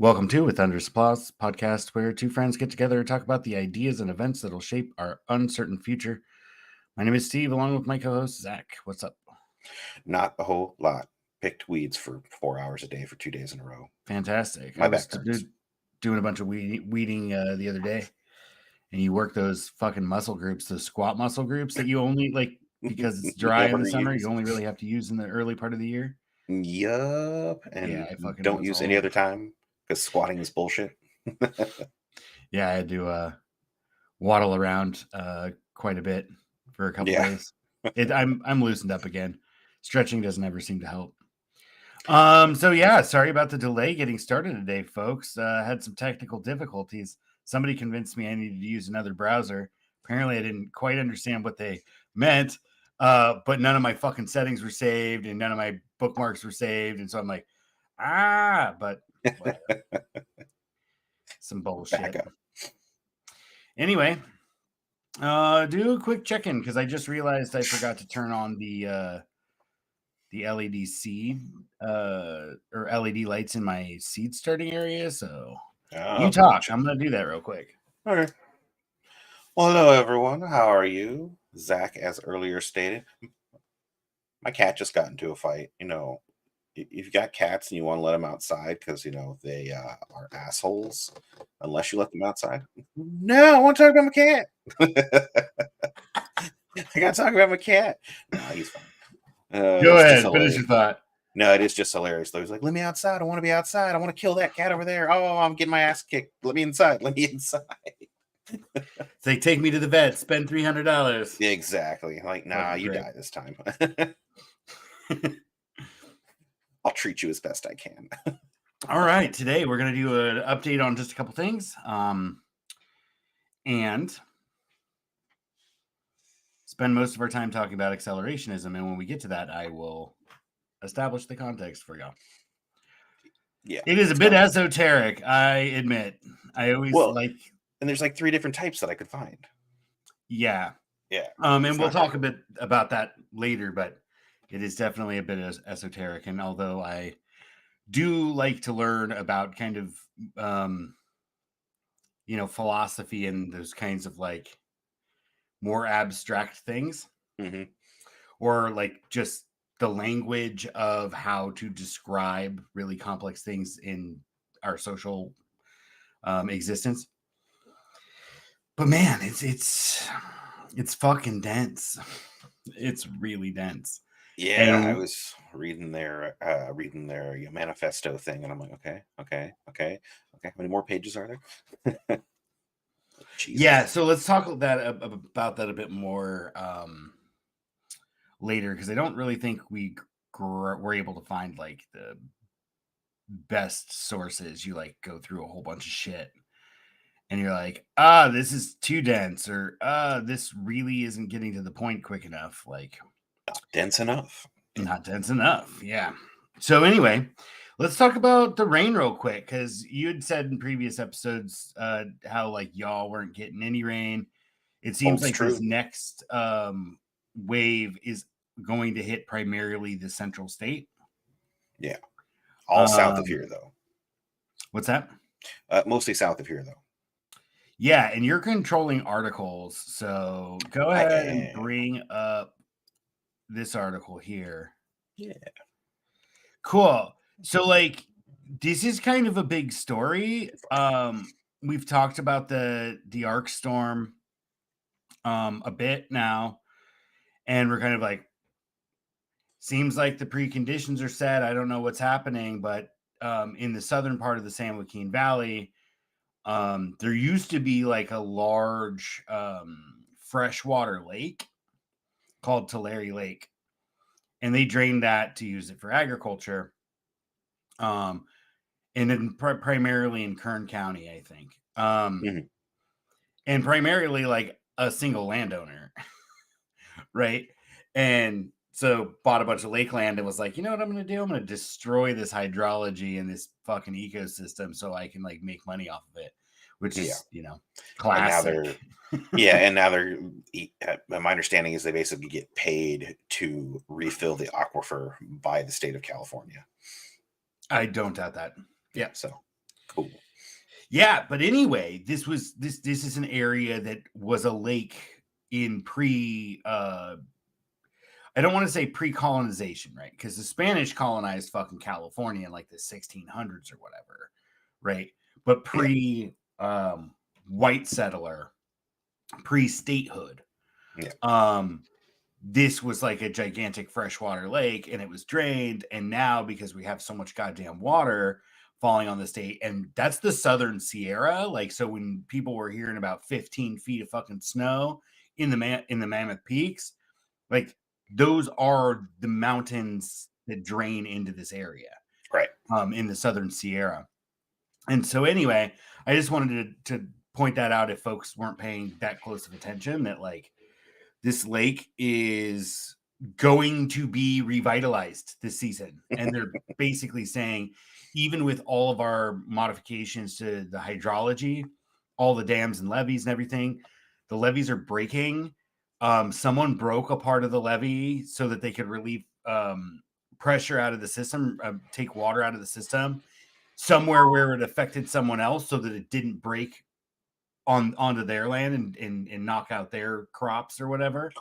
Welcome to With Thunderous Applause podcast, where two friends get together and talk about the ideas and events that'll shape our uncertain future. My name is Steve, along with my co-host Zach. What's up? Not a whole lot. Picked weeds for 4 hours a day for 2 days in a row. Fantastic. My I was back hurts. doing a bunch of weeding the other day, and you work those fucking muscle groups, those squat muscle groups that you only like because it's dry in the Never summer. use. You only really have to use in the early part of the year. Yup. Yeah, And I fucking don't was use all any other time because squatting is bullshit. yeah. I had to waddle around quite a bit for a couple Yeah. days. I'm loosened up again. Stretching doesn't ever seem to help. So yeah, sorry about the delay getting started today, folks. Had some technical difficulties. Somebody convinced me I needed to use another browser. Apparently, I didn't quite understand what they meant. But none of my fucking settings were saved, and none of my bookmarks were saved, and so I'm like, but whatever. Some bullshit. Back up. Anyway, do a quick check-in because I just realized I forgot to turn on the LED seed or LED lights in my seed starting area. So you talk. I'm going to do that real quick. Okay. Well, hello, everyone. How are you? Zach, as earlier stated, my cat just got into a fight. If you've got cats and you want to let them outside because, they are assholes, unless you let them outside. No, I want to talk about my cat. I got to talk about my cat. No, he's fine. Go ahead. Finish your thought. No, it is just hilarious. Though he's like, "Let me outside. I want to be outside. I want to kill that cat over there. Oh, I'm getting my ass kicked. Let me inside. Let me inside." It's like, take me to the vet. Spend $300. Yeah, exactly. Like, nah, you die this time. I'll treat you as best I can. All right. Today we're going to do an update on just a couple things. And spend most of our time talking about accelerationism. And when we get to that, I will establish the context for y'all. Yeah. It is a bit esoteric, I admit. I always and there's like 3 different types that I could find. Yeah. Yeah. And we'll talk a bit about that later, but it is definitely a bit esoteric. And although I do like to learn about kind of, philosophy and those kinds of like more abstract things, or like just the language of how to describe really complex things in our social existence. But man, it's fucking dense. It's really dense. Yeah, I was reading their manifesto thing, and I'm like, okay. How many more pages are there? Yeah, so let's talk about that a bit more later, because I don't really think we were able to find like the best sources. You like go through a whole bunch of shit and you're like, this is too dense, or this really isn't getting to the point quick enough. Like, not dense enough. Not dense enough. Yeah. So anyway, let's talk about the rain real quick, because you had said in previous episodes how like y'all weren't getting any rain. It seems like this next wave is going to hit primarily the central state. Yeah. All south of here, though. What's that? Mostly south of here, though. Yeah, and you're controlling articles. So go ahead and bring up this article here. Yeah. Cool. So like this is kind of a big story. We've talked about the arc storm a bit now, and we're kind of like, seems like the preconditions are set. I don't know what's happening, but in the southern part of the San Joaquin Valley, there used to be like a large freshwater lake called Tulare Lake, and they drained that to use it for agriculture. And then primarily in Kern County, I think. And primarily like a single landowner, right? And so bought a bunch of lake land and was like, you know what I'm going to do? I'm going to destroy this hydrology and this fucking ecosystem so I can like make money off of it, which is, classic. And now they're, my understanding is they basically get paid to refill the aquifer by the state of California. I don't doubt that. Yeah. So Cool. Yeah, but anyway, this is an area that was a lake in I don't want to say pre-colonization, right? Because the Spanish colonized fucking California in like the 1600s or whatever, right? But Yeah. white settler, pre-statehood, Yeah. this was like a gigantic freshwater lake and it was drained. And now, because we have so much goddamn water falling on the state, and that's the Southern Sierra. Like, so when people were hearing about 15 feet of fucking snow in the Mammoth Peaks, like those are the mountains that drain into this area, Right. in the Southern Sierra. And so anyway, I just wanted to point that out if folks weren't paying that close of attention, that like this lake is going to be revitalized this season. And they're basically saying, even with all of our modifications to the hydrology, all the dams and levees and everything, the levees are breaking. Someone broke a part of the levee so that they could relieve pressure out of the system, take water out of the system somewhere where it affected someone else so that it didn't break onto their land and knock out their crops or whatever.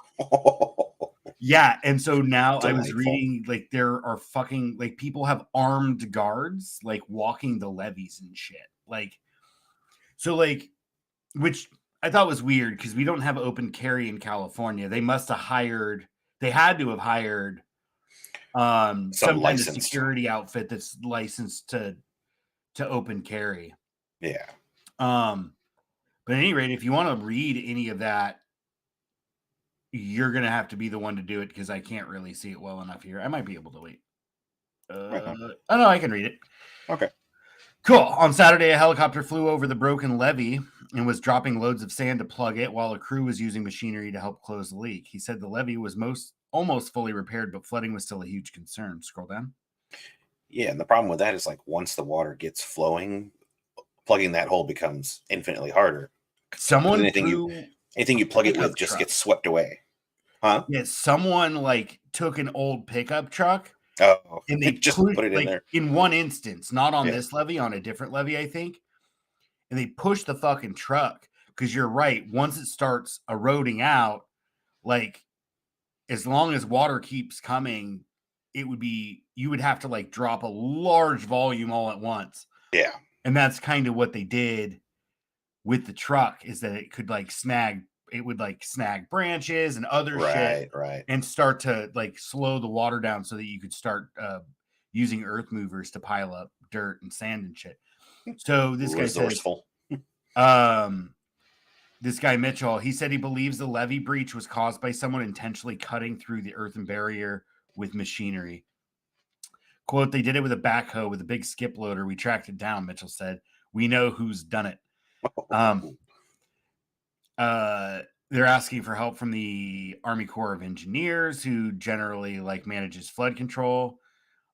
Yeah, and so now I was Delightful. reading like there are fucking like people have armed guards like walking the levees and shit. Like so like which I thought was weird because we don't have open carry in California. They had to have hired Some some kind of licensed. security outfit that's licensed to open carry. Yeah. But at any rate, if you want to read any of that, you're gonna have to be the one to do it because I can't really see it well enough here. I might be able to wait. Right on. Oh no, I can read it. Okay. Cool. On Saturday, a helicopter flew over the broken levee and was dropping loads of sand to plug it while a crew was using machinery to help close the leak. He said the levee was almost fully repaired, but flooding was still a huge concern. Scroll down. Yeah, and the problem with that is like once the water gets flowing, plugging that hole becomes infinitely harder because Someone threw anything a you plug it pickup with just truck. gets swept away. Huh? Yeah, someone like took an old pickup truck Oh, and they just put it in like there. in one instance, not on Yeah. this levee, on a different levee, I think. And they pushed the fucking truck because you're right. Once it starts eroding out, like as long as water keeps coming, you would have to like drop a large volume all at once. Yeah. And that's kind of what they did with the truck, is that it would like snag branches and other shit Right. Right. and start to like slow the water down so that you could start using earth movers to pile up dirt and sand and shit. So this guy says, Resourceful. um, this guy Mitchell, he said he believes the levee breach was caused by someone intentionally cutting through the earthen barrier with machinery. Quote, they did it with a backhoe with a big skip loader. We tracked it down, Mitchell said. We know who's done it. Um, they're asking for help from the Army Corps of Engineers, who generally like manages flood control.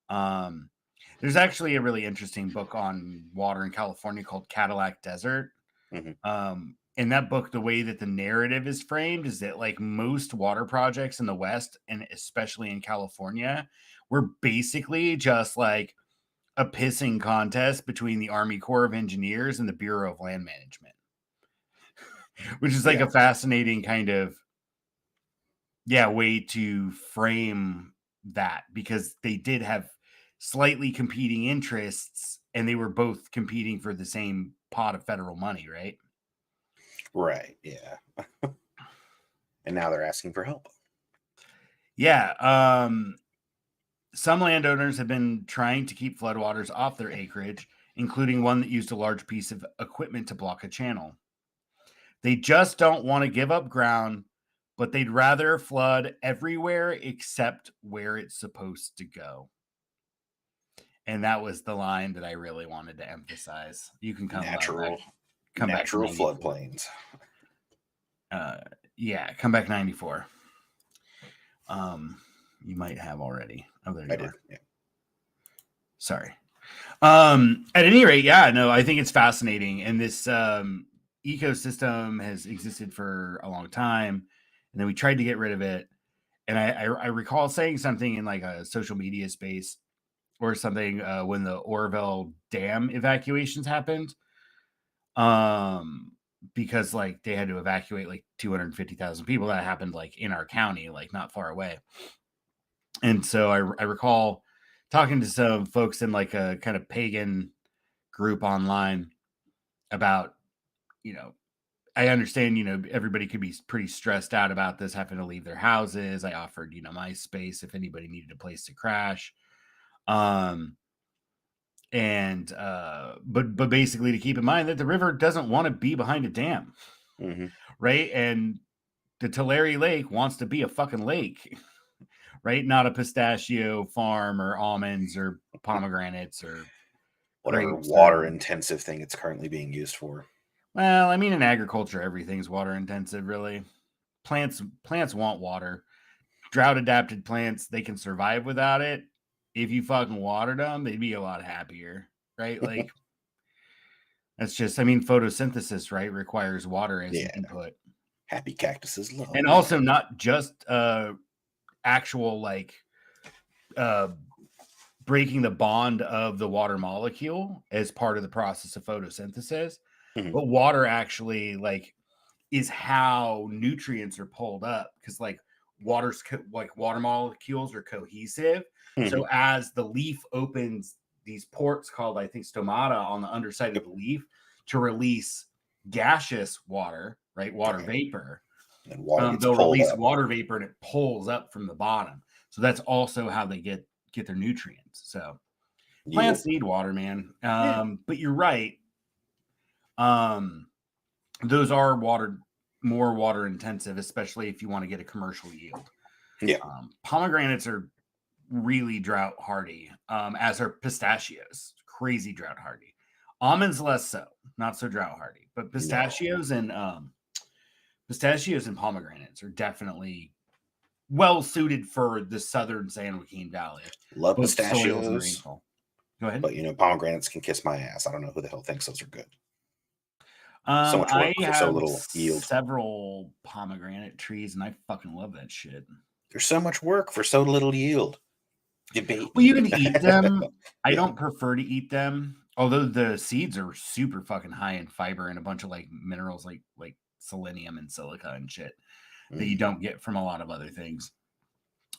There's actually a really interesting book on water in California called Cadillac Desert. In that book, the way that the narrative is framed is that like most water projects in the West, and especially in California, were basically just like a pissing contest between the Army Corps of Engineers and the Bureau of Land Management, which is like Yeah. a fascinating kind of way to frame that, because they did have slightly competing interests and they were both competing for the same pot of federal money, right? Right. Yeah. And now they're asking for help. Yeah. Some landowners have been trying to keep floodwaters off their acreage, including one that used a large piece of equipment to block a channel. They just don't want to give up ground, but they'd rather flood everywhere except where it's supposed to go. And that was the line that I really wanted to emphasize. You can come back to Natural 94. floodplains. Yeah, come back 94. You might have already. Oh, there you I are. did. Yeah. Sorry. At any rate, yeah, no, I think it's fascinating. And this ecosystem has existed for a long time. And then we tried to get rid of it. And I recall saying something in like a social media space or something when the Orville Dam evacuations happened. Um, because like they had to evacuate like 250,000 people. That happened like in our county, like not far away. And so I recall talking to some folks in like a kind of pagan group online about, you know, I understand, everybody could be pretty stressed out about this, having to leave their houses. I offered, my space if anybody needed a place to crash. Um, but basically to keep in mind that the river doesn't want to be behind a dam, right? And the Tulare Lake wants to be a fucking lake, right? Not a pistachio farm or almonds or pomegranates or Whatever grapes or water intensive thing it's currently being used for. well, I mean, in agriculture, everything's water intensive, really. Plants want water. Drought adapted plants, they can survive without it. If you fucking watered them, they'd be a lot happier, right? Like that's just, I mean, photosynthesis, right, requires water as an Yeah. input. Happy cactuses love And water. also not just actual like breaking the bond of the water molecule as part of the process of photosynthesis, but water actually like is how nutrients are pulled up because like like water molecules are cohesive. So as the leaf opens these ports called, I think, stomata on the underside of the leaf to release gaseous water, right? Water vapor. And water gets They'll pulled release up. water vapor and it pulls up from the bottom. So that's also how they get their nutrients. So Yep. plants need water, man. Yeah. But you're right. Those are more water intensive, especially if you want to get a commercial yield. Yeah. Pomegranates are really drought hardy, as are pistachios, crazy drought hardy. Almonds less so, not so drought hardy, but pistachios and pomegranates are definitely well suited for the southern San Joaquin Valley, Love both soils and pistachios. rainfall. Go ahead. But pomegranates can kiss my ass. I don't know who the hell thinks those are good. So much I work for so have little yield. several pomegranate trees, and I fucking love that shit. There's so much work for so little yield. Debate Well, me. you can eat them. I Yeah. don't prefer to eat them, although the seeds are super fucking high in fiber and a bunch of like minerals like selenium and silica and shit that you don't get from a lot of other things.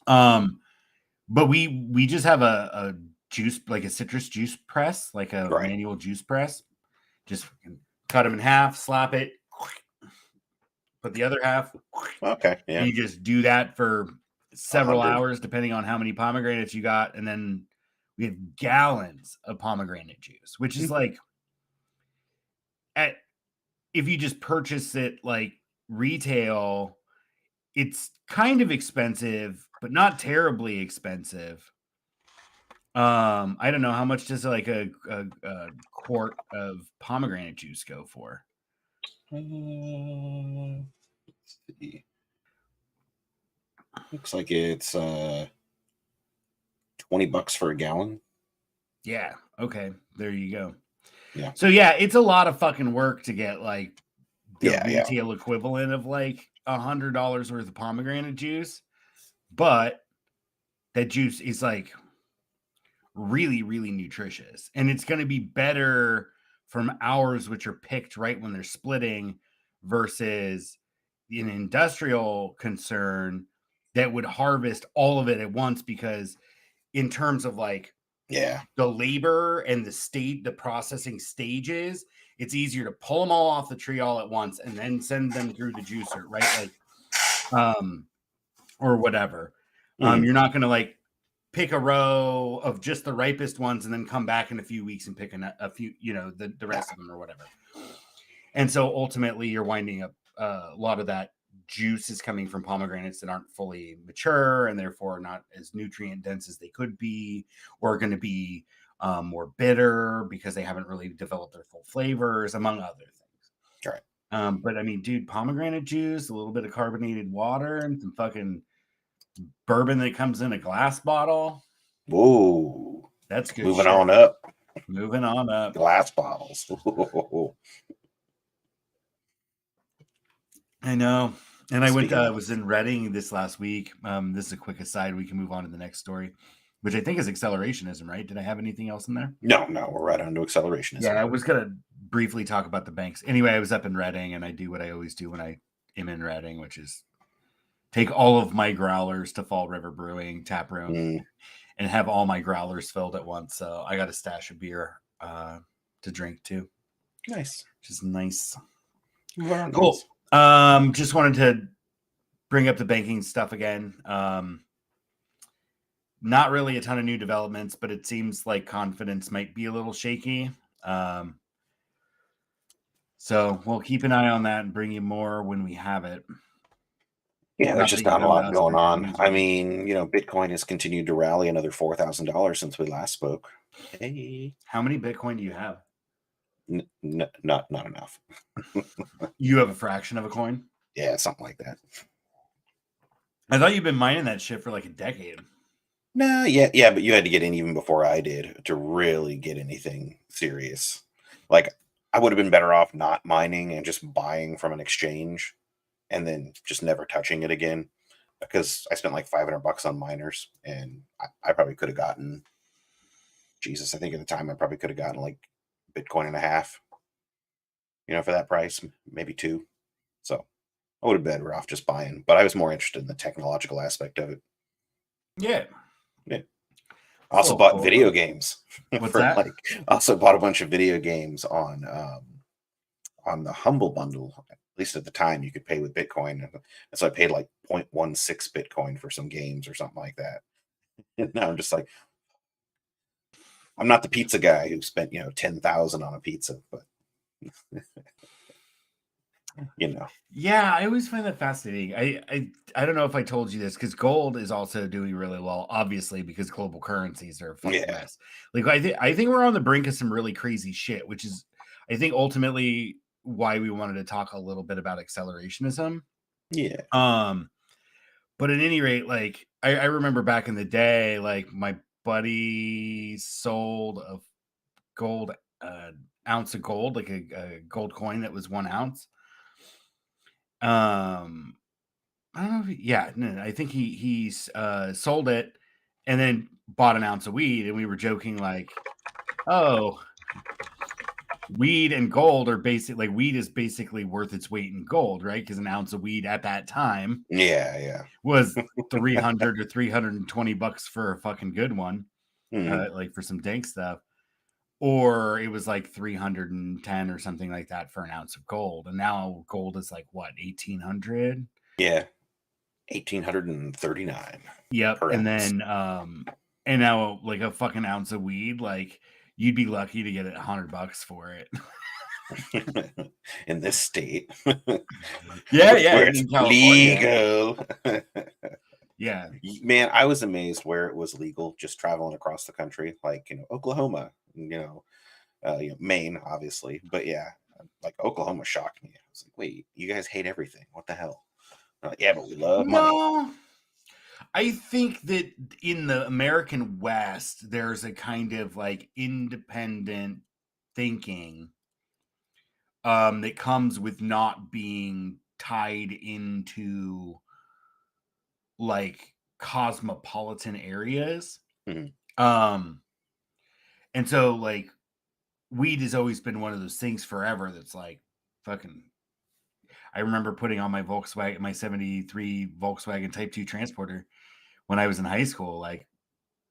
But we just have a juice, like a citrus juice press, like a Right. manual juice press. Just cut them in half, slap it, put the other half. Okay. Yeah. And you just do that for several 100. hours, depending on how many pomegranates you got. And then we have gallons of pomegranate juice, which is like, if you just purchase it like retail, it's kind of expensive, but not terribly expensive. I don't know how much does like a quart of pomegranate juice go for? Let's see. Looks like it's $20 for a gallon. Yeah. Okay. There you go. Yeah. So yeah, it's a lot of fucking work to get like the Yeah. retail equivalent of like $100 worth of pomegranate juice, but that juice is like really, really nutritious, and it's going to be better from ours, which are picked right when they're splitting, versus an industrial concern that would harvest all of it at once. Because in terms of like Yeah. the labor and the processing stages, it's easier to pull them all off the tree all at once and then send them through the juicer, right? Like, or whatever. You're not going to like pick a row of just the ripest ones and then come back in a few weeks and pick a few, the rest of them or whatever. And so ultimately you're winding up a lot of that juice is coming from pomegranates that aren't fully mature and therefore not as nutrient dense as they could be, or going to be more bitter because they haven't really developed their full flavors, among other things. Right. But I mean, dude, pomegranate juice, a little bit of carbonated water, and some fucking bourbon that comes in a glass bottle. Whoa. That's good Moving shit. on up. Moving on up. Glass bottles. I know. And I Speaking of, was in Reading this last week. This is a quick aside. We can move on to the next story. which I think is accelerationism, right? Did I have anything else in there? No, we're right on to accelerationism. Yeah, I was gonna briefly talk about the banks. Anyway, I was up in Reading, and I do what I always do when I am in Reading, which is take all of my growlers to Fall River Brewing tap room and have all my growlers filled at once. So I got a stash of beer to drink too. Nice. Which is nice. Very cool. Nice. Just wanted to bring up the banking stuff again. Not really a ton of new developments, but it seems like confidence might be a little shaky. So we'll keep an eye on that and bring you more when we have it. Yeah, there's Not just that you not a come to lot us for going good on. news, I right? mean, Bitcoin has continued to rally another $4,000 since we last spoke. Hey, How many Bitcoin do you have? not enough. You have a fraction of a coin? Yeah, something like that. I thought you've been mining that shit for like a decade. No, yeah, but you had to get in even before I did to really get anything serious. Like, I would have been better off not mining and just buying from an exchange and then just never touching it again because I spent like $500 on miners and I probably could have gotten, Jesus, I think at the time I probably could have gotten like Bitcoin and a half, for that price, maybe two. So I would have been better off just buying, but I was more interested in the technological aspect of it. Yeah. Yeah. I also Cool. bought video games What's for that? I also bought a bunch of video games on the Humble Bundle. At least at the time, you could pay with Bitcoin, and so I paid like 0.16 Bitcoin for some games or something like that. And now I'm just like, I'm not the pizza guy who spent 10,000 on a pizza, but you know, Yeah, I always find that fascinating. I don't know if I told you this because gold is also doing really well, obviously, because global currencies are a fucking yeah, mess. Like I think we're on the brink of some really crazy shit, which is I think ultimately why we wanted to talk a little bit about accelerationism. yeah, Um, but at any rate, like I remember back in the day, like my buddy sold a gold ounce of gold, like a gold coin that was 1 ounce. I don't know if no, I think he sold it and then bought an ounce of weed, and we were joking like, "Oh, weed and gold are basically like weed is basically worth its weight in gold, right? Because an ounce of weed at that time yeah. was 300 or $320 for a fucking good one, Hmm. like for some dank stuff, or it was like 310 or something like that for an ounce of gold, and now gold is like what 1800. Yeah, 1,839 Yep, per and ounce then, and now, like, a fucking ounce of weed, like, you'd be lucky to get it $100 for it. in this state Yeah, yeah, where it's in California. legal. Yeah. Man, I was amazed where it was legal just traveling across the country, like, Oklahoma, Maine, obviously. But yeah, like Oklahoma shocked me. I was like, wait, you guys hate everything. What the hell? They're like, yeah, but we love money. No, I think that in the American West, there's a kind of, like, independent thinking, that comes with not being tied into, like, cosmopolitan areas. Mhm. Um, and so, like, weed has always been one of those things forever that's like fucking I remember putting on my Volkswagen, my 73 Volkswagen Type 2 transporter when I was in high school. Like,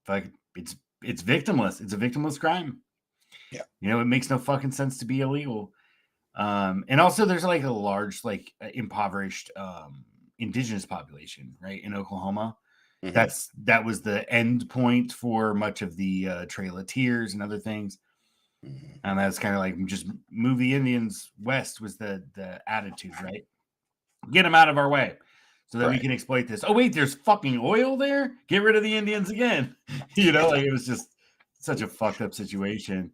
fuck, it's victimless. It's a victimless crime. Yeah. It makes no fucking sense to be illegal. And also there's like a large, like impoverished indigenous population, right, in Oklahoma. Hmm. That was the end point for much of the Trail of Tears and other things. Hmm. And that's kind of like just move the Indians west was the attitude, right? Get them out of our way so that we Right. can exploit this. Oh wait, there's fucking oil there. Get rid of the Indians again. Like it was just such a fucked up situation.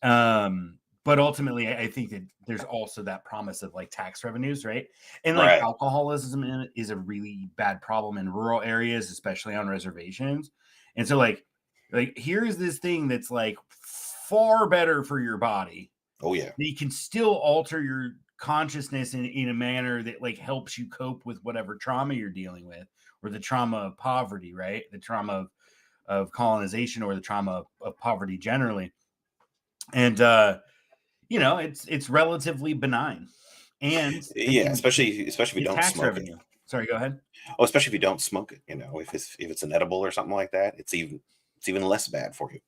But ultimately, I think that there's also that promise of like tax revenues, right? And like Right. alcoholism is a really bad problem in rural areas, especially on reservations. And so, like here's this thing that's like far better for your body. Oh yeah. You can still alter your consciousness in a manner that like helps you cope with whatever trauma you're dealing with, or the trauma of poverty, right? The trauma of colonization or the trauma of poverty generally. And it's relatively benign, and they Yeah, can especially if you get don't tax smoke it. revenue. Sorry, go ahead. Oh, especially if you don't smoke it. If it's an edible or something like that, it's even less bad for you.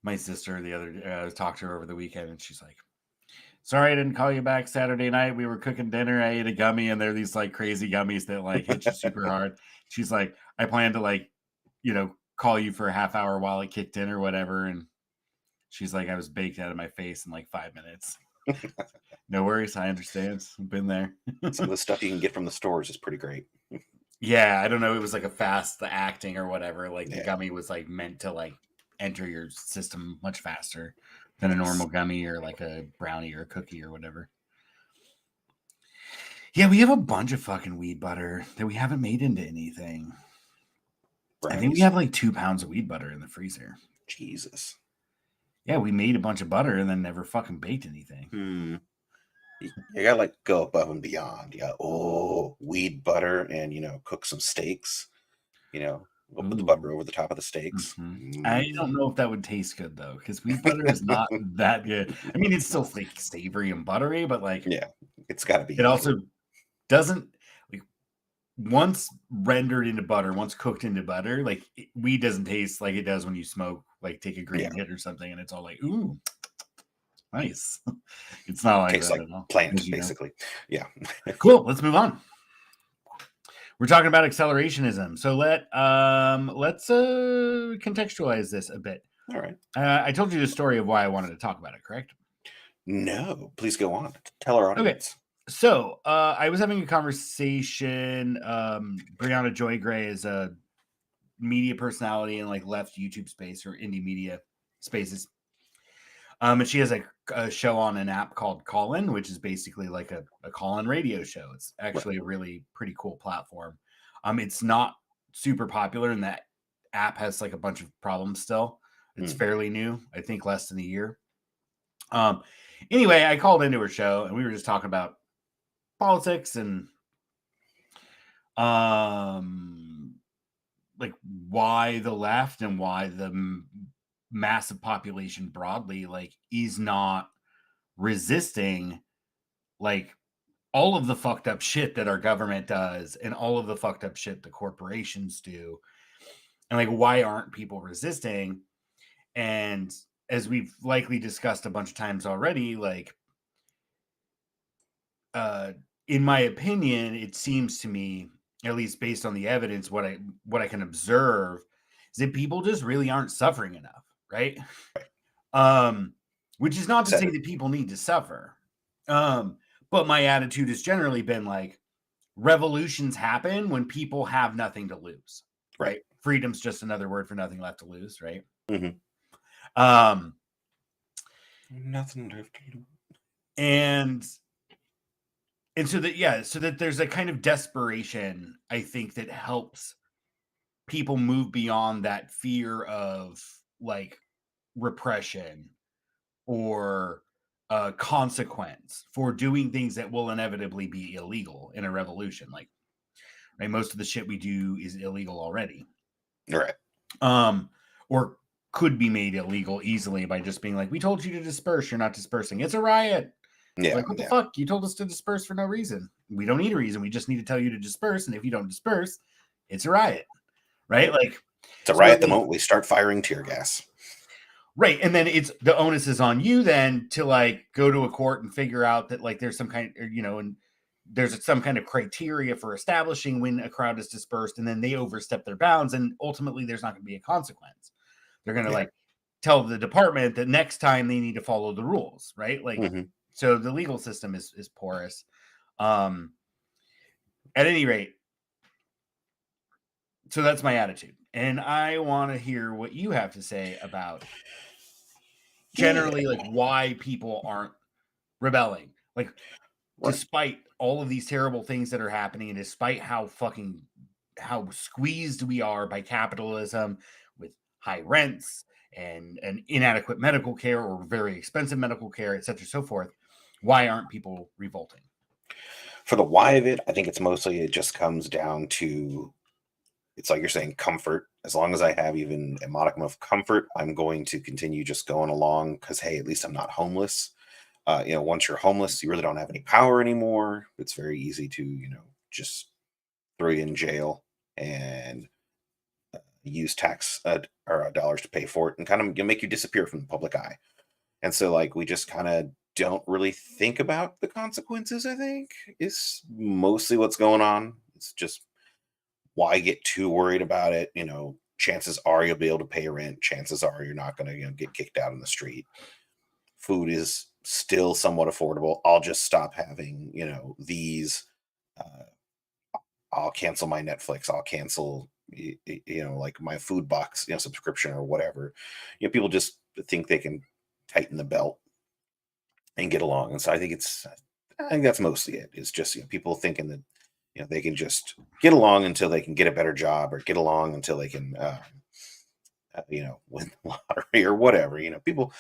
My sister the other day, I talked to her over the weekend, and she's like, "Sorry, I didn't call you back Saturday night. We were cooking dinner. I ate a gummy, and they're these like crazy gummies that like hit you super hard." She's like, "I plan to call you for a half hour while it kicked in or whatever." And she's like, "I was baked out of my face in like 5 minutes." No worries, I understand. I've been there. Some of the stuff you can get from the stores is pretty great. Yeah, I don't know. It was like a fast acting or whatever. Like the Yeah. gummy was like meant to like enter your system much faster than a normal gummy or like a brownie or a cookie or whatever. Yeah, we have a bunch of fucking weed butter that we haven't made into anything. I think we Brownies. have like 2 pounds of weed butter in the freezer. Jesus. Yeah, we made a bunch of butter and then never fucking baked anything. You gotta like go above and beyond. Yeah. Oh, weed butter and cook some steaks. We'll put the Ooh. butter over the top of the steaks. I don't know if that would taste good though, because wheat butter is not that good. I mean, it's still like savory and buttery, but like Yeah, it's got to be it healthy. also doesn't like once rendered into butter, once cooked into butter, like weed doesn't taste like it does when you smoke, like take a green hit or something, and it's all like, ooh, nice. It's not like Tastes that like at all, plant, as you know. basically. Yeah. Cool. Let's move on. We're talking about accelerationism. So let's contextualize this a bit. All right. I told you the story of why I wanted to talk about it, correct? No, please go on. Tell our Okay. audience. So I was having a conversation. Brianna Joy Gray is a media personality in like left YouTube space or indie media spaces. And she has a show on an app called Callin, which is basically like a call-in radio show. It's actually a really pretty cool platform. It's not super popular, and that app has like a bunch of problems still. It's fairly new, I think less than a year. Anyway, I called into her show and we were just talking about politics and like why the left and why the massive population broadly like is not resisting like all of the fucked up shit that our government does and all of the fucked up shit the corporations do, and like why aren't people resisting. And as we've likely discussed a bunch of times already, like in my opinion, it seems to me, at least based on the evidence, what I can observe is that people just really aren't suffering enough, right? Which is not to say that people need to suffer. But my attitude has generally been like revolutions happen when people have nothing to lose, right? Freedom's just another word for nothing left to lose, right? Nothing left to lose. And so that there's a kind of desperation, I think, that helps people move beyond that fear of like repression or consequence for doing things that will inevitably be illegal in a revolution. Like, right, most of the shit we do is illegal already. Right. Or could be made illegal easily by just being like, we told you to disperse, you're not dispersing. It's a riot. Yeah. Like, what the fuck? You told us to disperse for no reason. We don't need a reason. We just need to tell you to disperse. And if you don't disperse, it's a riot. Right? Like, it's a riot the moment we start firing tear gas. Right. And then it's the onus is on you then to like go to a court and figure out that like there's some kind of, and there's some kind of criteria for establishing when a crowd is dispersed, and then they overstep their bounds. And ultimately there's not going to be a consequence. They're going to like tell the department that next time they need to follow the rules. Right. Like, so the legal system is porous. At any rate, so that's my attitude. And I want to hear what you have to say about generally like why people aren't rebelling. Like, despite all of these terrible things that are happening, and despite how squeezed we are by capitalism with high rents and inadequate medical care or very expensive medical care, et cetera, so forth, why aren't people revolting? For the why of it, I think it's mostly it just comes down to it's like you're saying, comfort. As long as I have even a modicum of comfort, I'm going to continue just going along because, hey, at least I'm not homeless. Once you're homeless, you really don't have any power anymore. It's very easy to, just throw you in jail and use tax or dollars to pay for it and kind of make you disappear from the public eye. And so, like, we just kind of don't really think about the consequences, I think, is mostly what's going on. It's just why get too worried about it? Chances are you'll be able to pay rent. Chances are you're not going to get kicked out in the street. Food is still somewhat affordable. I'll just stop having, these. Uh, I'll cancel my Netflix. I'll cancel, like my food box, subscription or whatever. People just think they can tighten the belt and get along. And so I think that's mostly it. It's just people thinking that they can just get along until they can get a better job or get along until they can win the lottery or whatever. People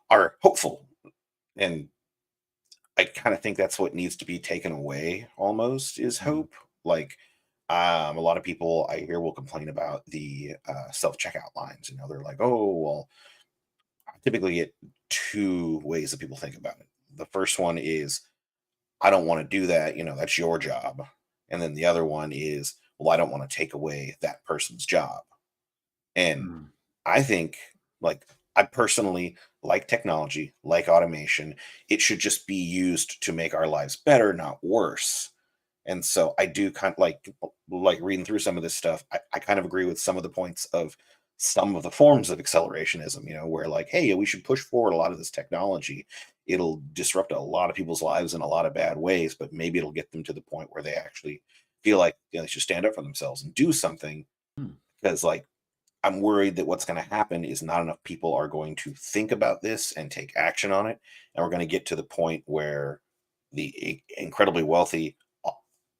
are hopeful, and I kind of think that's what needs to be taken away. Almost is Mm, hope. Like a lot of people I hear will complain about the self checkout lines. They're like, oh well. I typically get two ways that people think about it. The first one is I don't want to do that. That's your job. And then the other one is, well, I don't want to take away that person's job. And mm, I think, like, I personally like technology, like automation. It should just be used to make our lives better, not worse. And so I do kind of like reading through some of this stuff. I kind of agree with some of the points of some of the forms of accelerationism, where like, hey, we should push forward a lot of this technology. It'll disrupt a lot of people's lives in a lot of bad ways, but maybe it'll get them to the point where they actually feel like they should stand up for themselves and do something. mm. Because like I'm worried that what's going to happen is not enough people are going to think about this and take action on it. And we're going to get to the point where the incredibly wealthy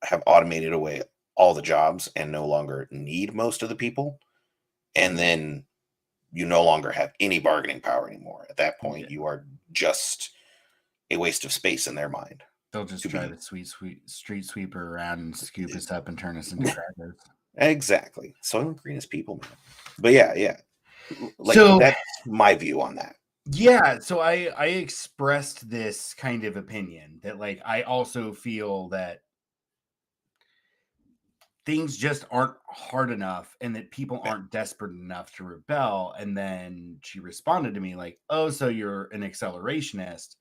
have automated away all the jobs and no longer need most of the people. And then you no longer have any bargaining power anymore. At that Yeah. point, you are just a waste of space in their mind They'll just to drive be. a sweet street sweeper around and scoop us up and turn us into crackers. Exactly. Soylent Green is people, man. But yeah, yeah. Like So that's my view on that. yeah, so I expressed this kind of opinion that like I also feel that things just aren't hard enough and that people Yeah. aren't desperate enough to rebel. And then she responded to me like, oh, so you're an accelerationist.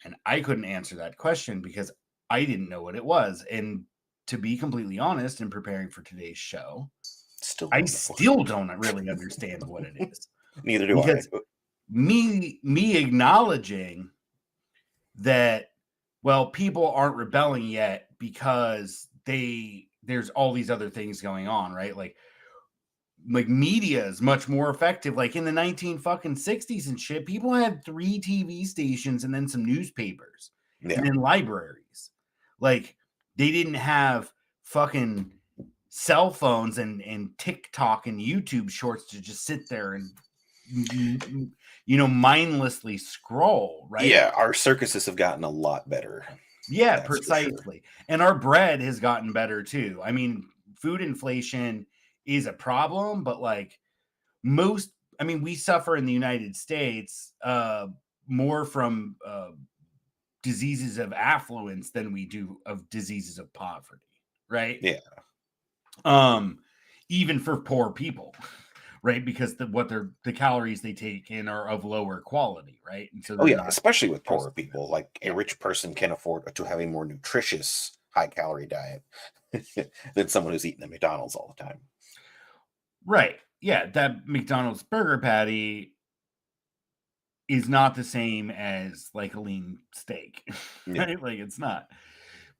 And I couldn't answer that question because I didn't know what it was. And to be completely honest, in preparing for today's show, Still I don't know. still don't really understand what it is. Neither do I. Because me acknowledging that, well, people aren't rebelling yet because there's all these other things going on, right? Like media is much more effective. Like in the 19 fucking 60s and shit, people had 3 TV stations and then some newspapers and Yeah. then libraries. Like they didn't have fucking cell phones and TikTok and YouTube shorts to just sit there and mindlessly scroll, right? Yeah, our circuses have gotten a lot better. Yeah, That's for sure. precisely. And our bread has gotten better too. I mean, food inflation is a problem, but like most, I mean, we suffer in the United States more from diseases of affluence than we do of diseases of poverty, right? Yeah. Um, even for poor people, right? Because the calories they take in are of lower quality, right? And so Oh they're yeah, not especially with poorer processed food. people. Like a Yeah. rich person can afford to have a more nutritious, high calorie diet than someone who's eating at McDonald's all the time. Right. Yeah, that McDonald's burger patty is not the same as like a lean steak, Yeah. right? Like it's not.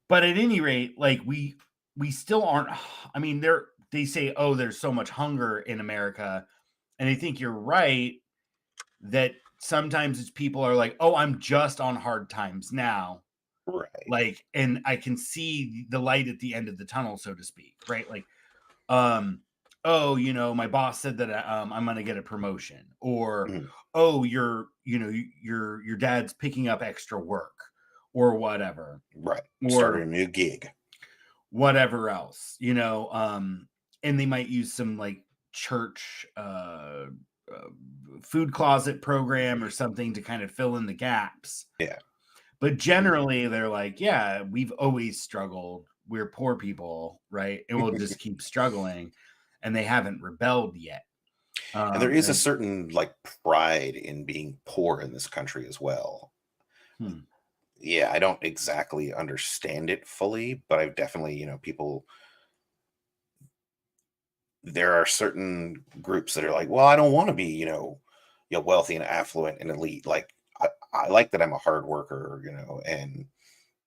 But at any rate, like we still aren't. I mean, they say, oh, there's so much hunger in America, and I think you're right that sometimes it's people are like, oh, I'm just on hard times now, Right. like, and I can see the light at the end of the tunnel, so to speak, right? Like, um oh, my boss said that I'm going to get a promotion, or Mhm. oh, your dad's picking up extra work, or whatever, Right. Started or a new gig. whatever else, and they might use some like church food closet program or something to kind of fill in the gaps. Yeah. But generally, they're like, yeah, we've always struggled. We're poor people, right? And we'll just keep struggling. And they haven't rebelled yet. And there is a And, certain like pride in being poor in this country as well. hmm. Yeah, I don't exactly understand it fully, but I've definitely, people, there are certain groups that are like, well, I don't want to be, wealthy and affluent and elite. Like I like that I'm a hard worker, and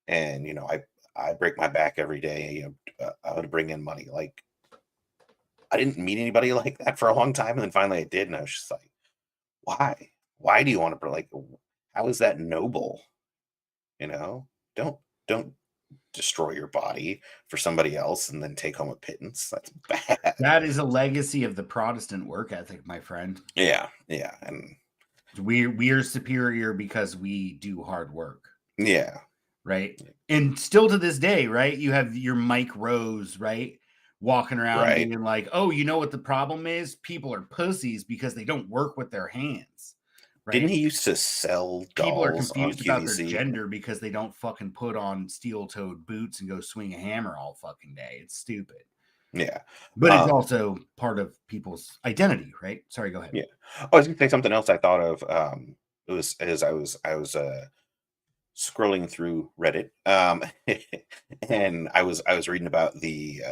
I break my back every day, to bring in money. Like I didn't meet anybody like that for a long time, and then finally I did, and I was just like, why? Why do you want to like? How is that noble? You know, don't don't destroy your body for somebody else and then take home a pittance. That's bad. That is a legacy of the Protestant work ethic, my friend. Yeah, yeah, and We are superior because we do hard work, yeah, right? And still to this day, right? You have your Mike Rose, right? Walking around right. being like, oh, you know what the problem is? People are pussies because they don't work with their hands, Didn't right? he used to sell People are dolls on confused about their QVC? gender because they don't fucking put on steel-toed boots and go swing a hammer all fucking day. It's stupid. Yeah, But it's um, also part of people's identity, right? Sorry, go ahead. yeah. Oh, I was gonna say something else I thought of. It was as I was scrolling through Reddit, and I was reading about the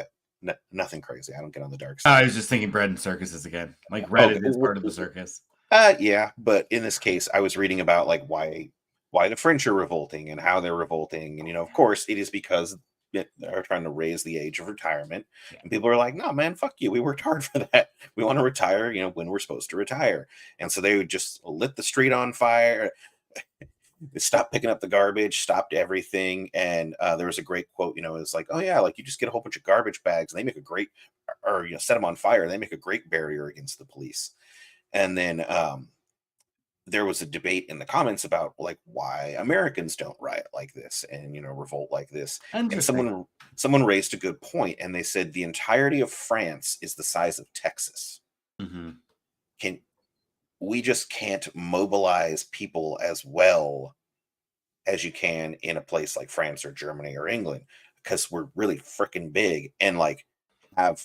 nothing crazy. I don't get on the dark I side. was just thinking bread and circuses again. Like Okay. Reddit is part of the circus. Yeah, but in this case, I was reading about like why the French are revolting and how they're revolting, and of course, it is because they're trying to raise the age of retirement, Yeah. and people are like, "No, man, fuck you. We worked hard for that. We want to retire, when we're supposed to retire." And so they would just lit the street on fire, stopped picking up the garbage, stopped everything, and there was a great quote. It's like, "Oh yeah, like you just get a whole bunch of garbage bags, and they make a great, or set them on fire, and they make a great barrier against the police." And then there was a debate in the comments about like why Americans don't riot like this and revolt like this. And Interesting. someone raised a good point, and they said the entirety of France is the size of Texas. Mhm. Can we just can't mobilize people as well as you can in a place like France or Germany or England, because we're really freaking big and like have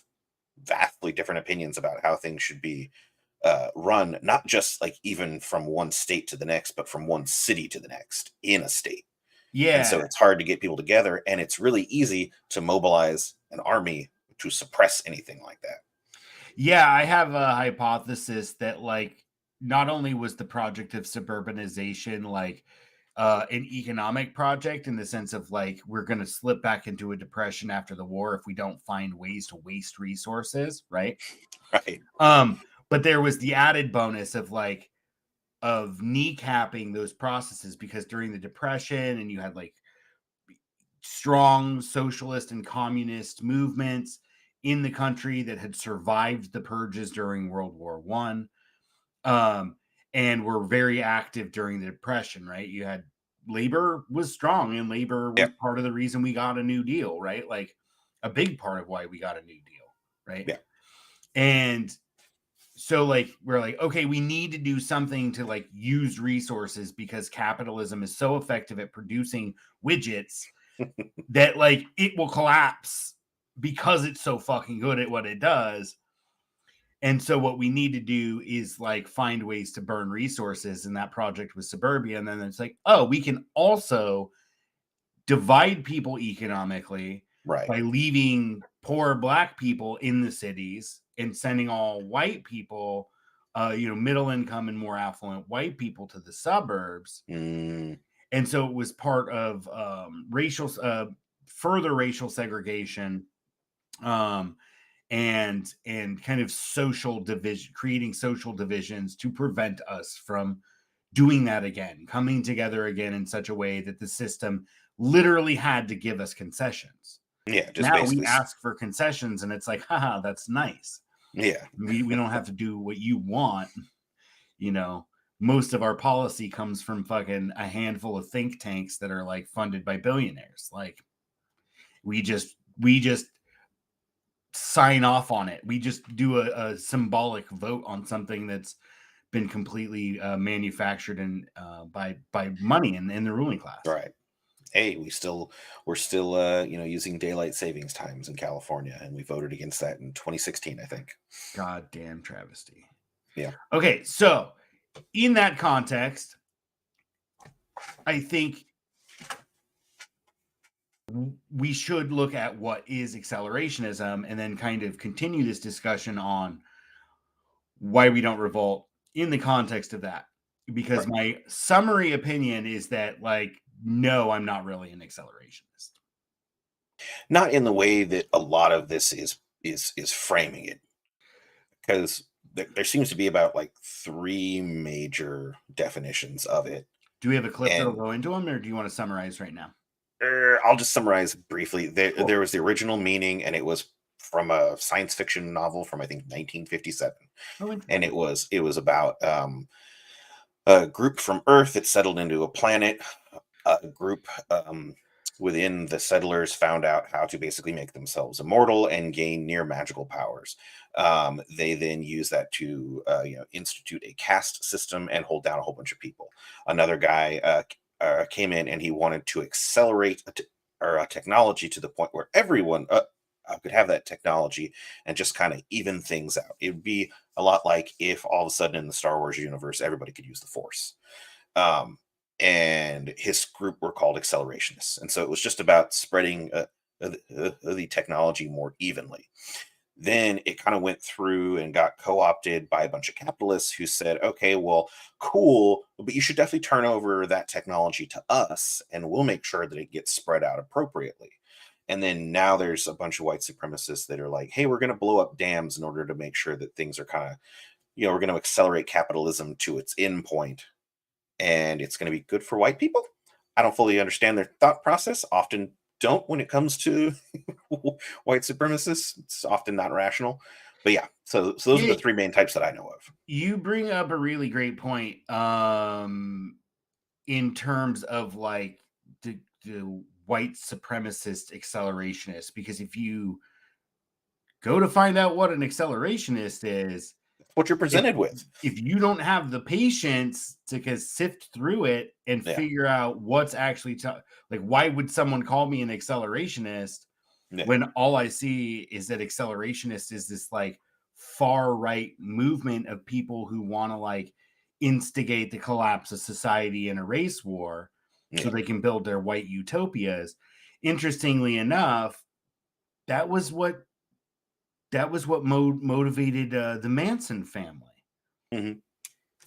vastly different opinions about how things should be run, not just like even from one state to the next, but from one city to the next in a state. And so Yeah. it's hard to get people together, and it's really easy to mobilize an army to suppress anything like that. Yeah, I have a hypothesis that like not only was the project of suburbanization like an economic project in the sense of like we're going to slip back into a depression after the war if we don't find ways to waste resources, right? Right. But there was the added bonus of like of kneecapping those processes because during the depression and you had like strong socialist and communist movements in the country that had survived the purges during World War One, and were very active during the Depression. Right, you had labor was strong, and labor was Yep. part of the reason we got a New Deal. Right, like a big part of why we got a New Deal. Right, Yeah. and so like we're like okay we need to do something to like use resources because capitalism is so effective at producing widgets that like it will collapse because it's so fucking good at what it does. And so what we need to do is like find ways to burn resources. And that project was Suburbia. And then it's like, oh, we can also divide people economically Right. by leaving poor black people in the cities and sending all white people, middle income and more affluent white people to the suburbs. Mm, And so it was part of further racial segregation, um, and kind of social division, creating social divisions to prevent us from doing that again, coming together again in such a way that the system literally had to give us concessions. yeah. Just Now we basically. ask for concessions, and it's like, haha, that's nice. Yeah. We don't have to do what you want. You know, most of our policy comes from fucking a handful of think tanks that are like funded by billionaires. Like we just sign off on it. We just do a symbolic vote on something that's been completely manufactured and by money and the ruling class. Right. Hey, we're still using daylight savings times in California, and we voted against that in 2016, I think. Goddamn travesty. Yeah. Okay, so in that context, I think we should look at what is accelerationism and then kind of continue this discussion on why we don't revolt in the context of that. Because Right. my summary opinion is that, like, no, I'm not really an accelerationist. Not in the way that a lot of this is framing it, because there seems to be about like three major definitions of it. Do we have a clip that'll And go into them, or do you want to summarize right now? I'll just summarize briefly. Cool. There was the original meaning, and it was from a science fiction novel from I think 1957, Oh, and interesting. it was about a group from Earth that settled into a planet. A group within the settlers found out how to basically make themselves immortal and gain near magical powers. They then use that to institute a caste system and hold down a whole bunch of people. Another guy came in and he wanted to accelerate a technology to the point where everyone could have that technology and just kind of even things out. It would be a lot like if all of a sudden in the Star Wars universe everybody could use the Force. Um, and his group were called accelerationists, and so it was just about spreading the technology more evenly. Then it kind of went through and got co-opted by a bunch of capitalists who said, okay, well, cool, but you should definitely turn over that technology to us and we'll make sure that it gets spread out appropriately. And then now there's a bunch of white supremacists that are like, hey, we're going to blow up dams in order to make sure that things are kind of, we're going to accelerate capitalism to its end point, and it's going to be good for white people. I don't fully understand their thought process. Often don't when it comes to white supremacists. It's often not rational. But yeah, so those are Yeah, the three main types that I know of. you bring up a really great point. In terms of like the white supremacist accelerationist, because if you go to find out what an accelerationist is, What you're if presented with. if you don't have the patience to sift through it and Yeah. figure out what's actually like, why would someone call me an accelerationist Yeah. when all I see is that accelerationist is this like far right movement of people who want to like instigate the collapse of society in a race war so Yeah. they can build their white utopias. Interestingly enough, that was what motivated the Manson family. Mm-hmm.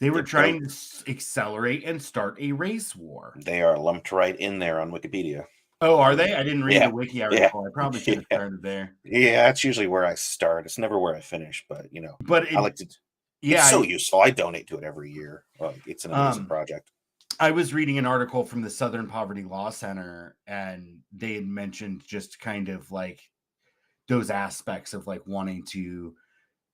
They were Yep. trying to accelerate and start a race war. They are lumped right in there on Wikipedia. Oh, are Mm. they? I didn't read the Yeah. wiki Yeah. article. I probably should have Yeah. started there. Yeah. That's usually where I start. It's never where I finish, but But I it, like to. It's yeah, so useful. I donate to it every year. It's an amazing um, project. I was reading an article from the Southern Poverty Law Center, and they had mentioned just kind of like those aspects of like wanting to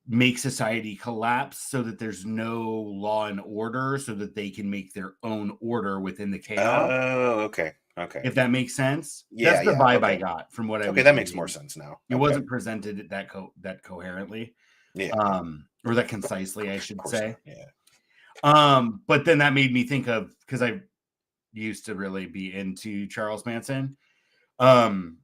make society collapse so that there's no law and order, so that they can make their own order within the chaos. Oh, okay. Okay. If that makes sense. That's Yeah, the yeah. vibe I Okay. got from what I Okay, was that makes more reading. sense now. It Okay. wasn't presented that coherently, Yeah, yeah. or that concisely, I Of should course say. not. Yeah. But then that made me think of, because I used to really be into Charles Manson. Um,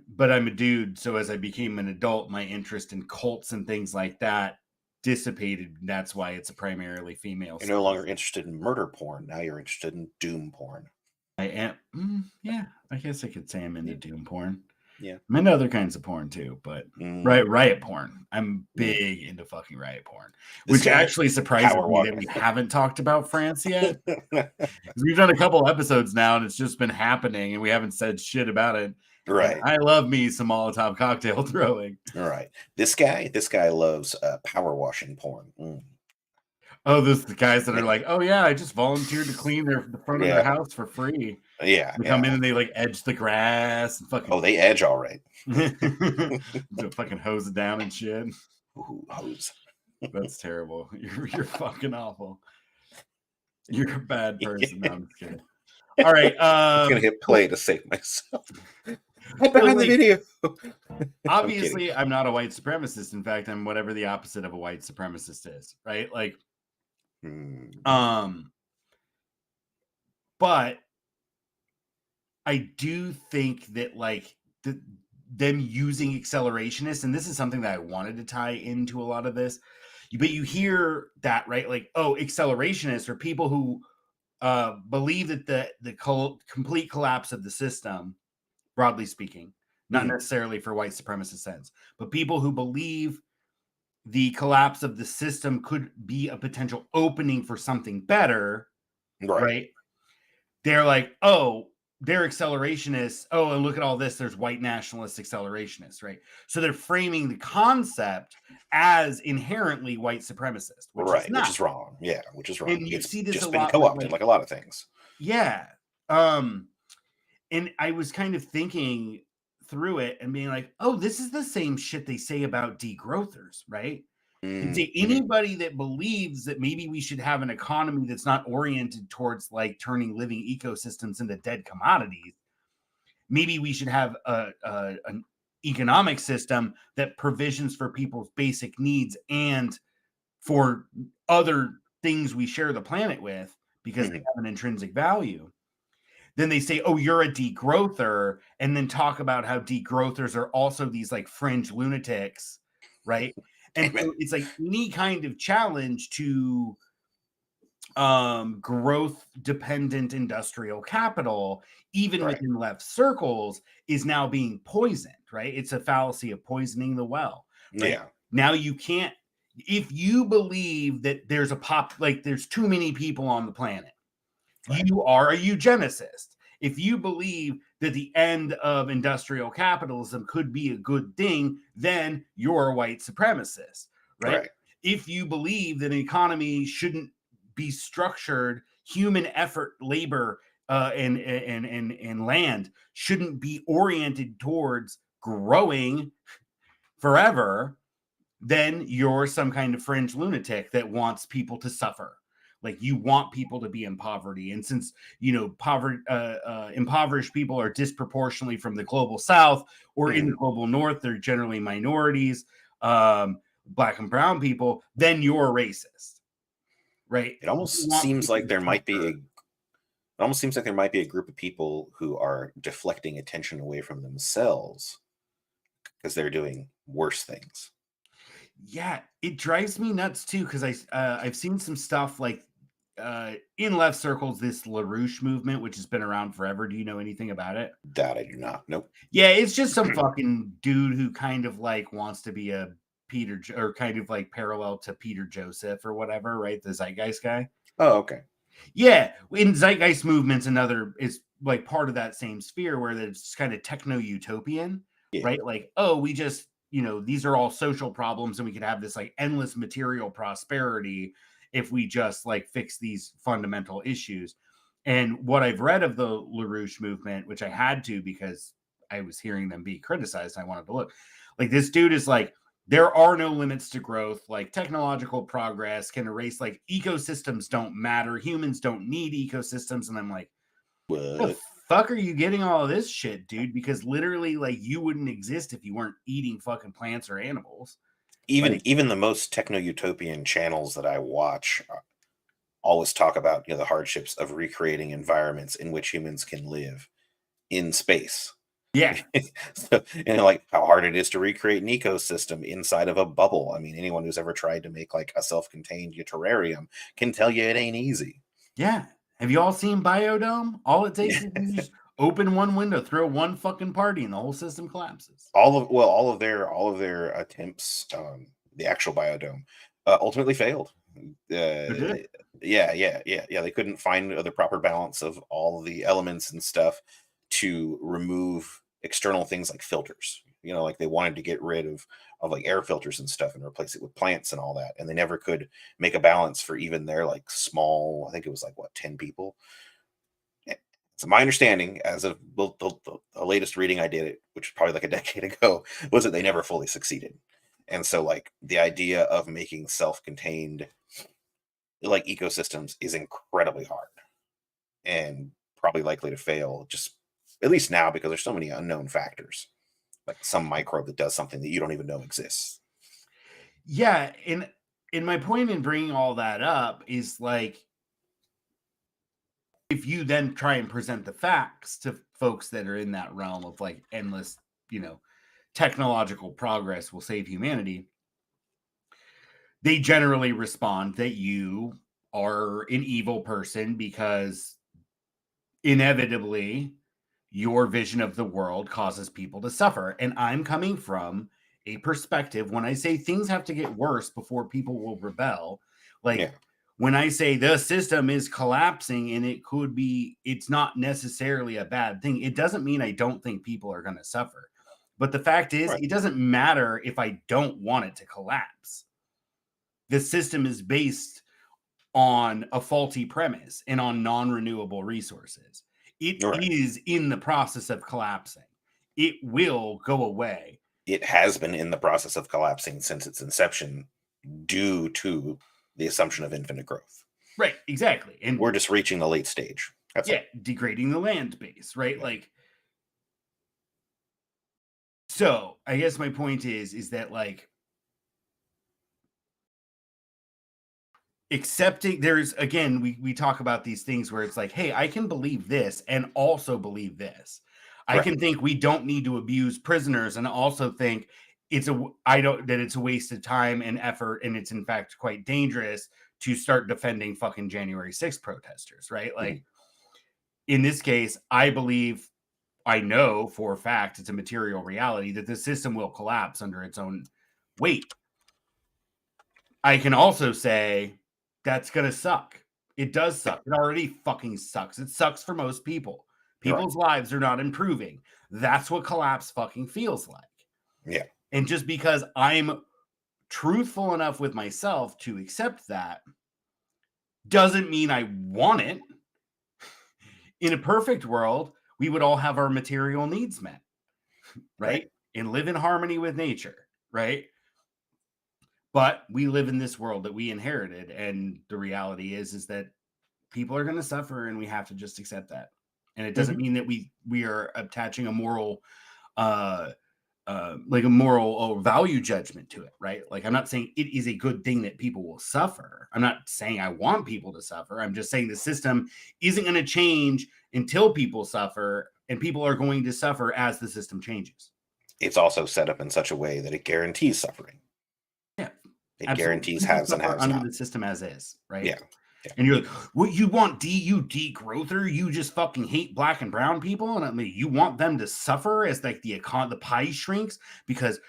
but I'm a dude, so as I became an adult, my interest in cults and things like that dissipated. That's why it's a primarily female You're no studies. longer interested in murder porn. Now you're interested in doom porn. I am, yeah, I guess I could say I'm into Yeah. doom porn. Yeah. I'm into other kinds of porn too, but Hmm. riot porn. I'm Yeah. big into fucking riot porn, This which guy, actually surprises power me that walking. we haven't talked about France yet. 'Cause we've done a couple episodes now, and it's just been happening, and we haven't said shit about it. And Right. I love me some Molotov cocktail throwing. All right. This guy loves power washing porn. Mm. Oh, those the guys that Yeah. are like, oh yeah, I just volunteered to clean the front of their Yeah. house for free. Yeah. They come in Yeah. and they like edge the grass and Oh, fucking they edge all right. fucking hose it down and shit. Ooh, hose. That's terrible. You're fucking awful. You're a bad person. No, I'm just kidding. All right. I'm gonna hit play Cool. to save myself. Hide So behind the like video. I'm kidding. obviously I'm not a white supremacist. In fact, I'm whatever the opposite of a white supremacist is, right? Like Mm, um but I do think that like them using accelerationists, and this is something that I wanted to tie into a lot of this, but you hear that, right? Like, oh, accelerationists are people who believe that complete collapse of the system, broadly speaking, not mhm. necessarily for white supremacist sense, but people who believe the collapse of the system could be a potential opening for something better, Right. right? They're like, oh, they're accelerationists. Oh, and look at all this. There's white nationalist accelerationists, right? So they're framing the concept as inherently white supremacist, which it's Right. Which not. is wrong. Yeah, which is wrong. And you It's see this a just been lot with co-opted like, like a lot of things. yeah. Um, and I was kind of thinking through it and being like, oh, this is the same shit they say about degrowthers, right? They say Mm-hmm. anybody that believes that maybe we should have an economy that's not oriented towards like turning living ecosystems into dead commodities. Maybe we should have an economic system that provisions for people's basic needs and for other things we share the planet with because they Hmm. have an intrinsic value. Then they say, oh, you're a degrowther, and then talk about how degrowthers are also these like fringe lunatics, right? And Damn it. so it's like any kind of challenge to growth dependent industrial capital, even Right. within left circles, is now being poisoned, right? It's a fallacy of poisoning the well, right? Yeah. Now you can't, if you believe that there's a like there's too many people on the planet, Right. you are a eugenicist. If you believe that the end of industrial capitalism could be a good thing, then you're a white supremacist, right? Right. If you believe that an economy shouldn't be structured, human effort, labor, and land shouldn't be oriented towards growing forever, then you're some kind of fringe lunatic that wants people to suffer. Like you want people to be in poverty, and since impoverished people are disproportionately from the global South or in the Hmm. global North, they're generally minorities, black and brown people. Then you're a racist, right? It You almost want seems people like to there might be a suffer. it almost seems like there might be a group of people who are deflecting attention away from themselves because they're doing worse things. Yeah, it drives me nuts too because I've seen some stuff like in left circles this LaRouche movement, which has been around forever. Do you know anything about it? That I do not. Nope. Yeah, it's just some fucking dude who kind of like wants to be a or kind of like parallel to Peter Joseph or whatever, right? The Zeitgeist guy. Oh, okay. Yeah, in Zeitgeist movement's another is like part of that same sphere where it's kind of techno utopian, Yeah. right? Like, oh, we just, these are all social problems and we could have this like endless material prosperity if we just like fix these fundamental issues. And what I've read of the LaRouche movement, which I had to because I was hearing them be criticized, I wanted to look. Like this dude is like, there are no limits to growth. Like technological progress can erase, like ecosystems don't matter. Humans don't need ecosystems. And I'm like, the What? fuck are you getting all of this shit, dude? Because literally, like, you wouldn't exist if you weren't eating fucking plants or animals. Even Like, even the most techno utopian channels that I watch always talk about the hardships of recreating environments in which humans can live in space. yeah, So, and like how hard it is to recreate an ecosystem inside of a bubble. I mean, anyone who's ever tried to make like a self-contained terrarium can tell you it ain't easy. yeah. Have you all seen Biodome? All it takes is you just open one window, throw one fucking party, and the whole system collapses. All of their attempts, the actual biodome, ultimately failed. Who did it? Yeah. They couldn't find the proper balance of all the elements and stuff to remove external things like filters. Like they wanted to get rid of like air filters and stuff and replace it with plants and all that, and they never could make a balance for even their like small. I think it was like what 10 people. So my understanding, as of the latest reading I did, which was probably like a decade ago, was that they never fully succeeded. And so, like the idea of making self-contained like ecosystems is incredibly hard and probably likely to fail, just At least now, because there's so many unknown factors, like some microbe that does something that you don't even know exists. Yeah, and my point in bringing all that up is like, if you then try and present the facts to folks that are in that realm of like endless, technological progress will save humanity, they generally respond that you are an evil person because inevitably your vision of the world causes people to suffer. And I'm coming from a perspective when I say things have to get worse before people will rebel. Like Yeah, when I say the system is collapsing and it's not necessarily a bad thing, it doesn't mean I don't think people are going to suffer. But the fact is, right. it doesn't matter if I don't want it to collapse. The system is based on a faulty premise and on non-renewable resources. It Right. is in the process of collapsing. It will go away. It has been in the process of collapsing since its inception due to the assumption of infinite growth. Right, exactly. And We're just reaching the late stage. That's yeah, all. degrading the land base, right? Yeah. Like, so I guess my point is that like accepting, there's again, we talk about these things where it's like, hey, I can believe this and also believe this. I Right. can think we don't need to abuse prisoners and also think it's a waste of time and effort, and it's in fact quite dangerous to start defending fucking January 6th protesters, right? Mhm. Like in this case, I know for a fact it's a material reality that the system will collapse under its own weight. I can also say that's going to suck. It does Yeah. suck. It already fucking sucks. It sucks for most people. Right. People's lives are not improving. That's what collapse fucking feels like. Yeah. And just because I'm truthful enough with myself to accept that doesn't mean I want it. In a perfect world, we would all have our material needs met, Right. right? And live in harmony with nature, right? But we live in this world that we inherited, and the reality is that people are going to suffer, and we have to just accept that. And it doesn't Hmm. mean that we are attaching a moral uh like a moral or value judgment to it, right? Like I'm not saying it is a good thing that people will suffer. I'm not saying I want people to suffer. I'm just saying the system isn't going to change until people suffer, and people are going to suffer as the system changes. It's also set up in such a way that it guarantees suffering. Yeah, It absolutely. guarantees People haves and suffer haves under not. the system as is, right? Yeah. Yeah. And you're like, what you want, you degrowther? You just fucking hate black and brown people, and I mean, you want them to suffer as like the pie shrinks because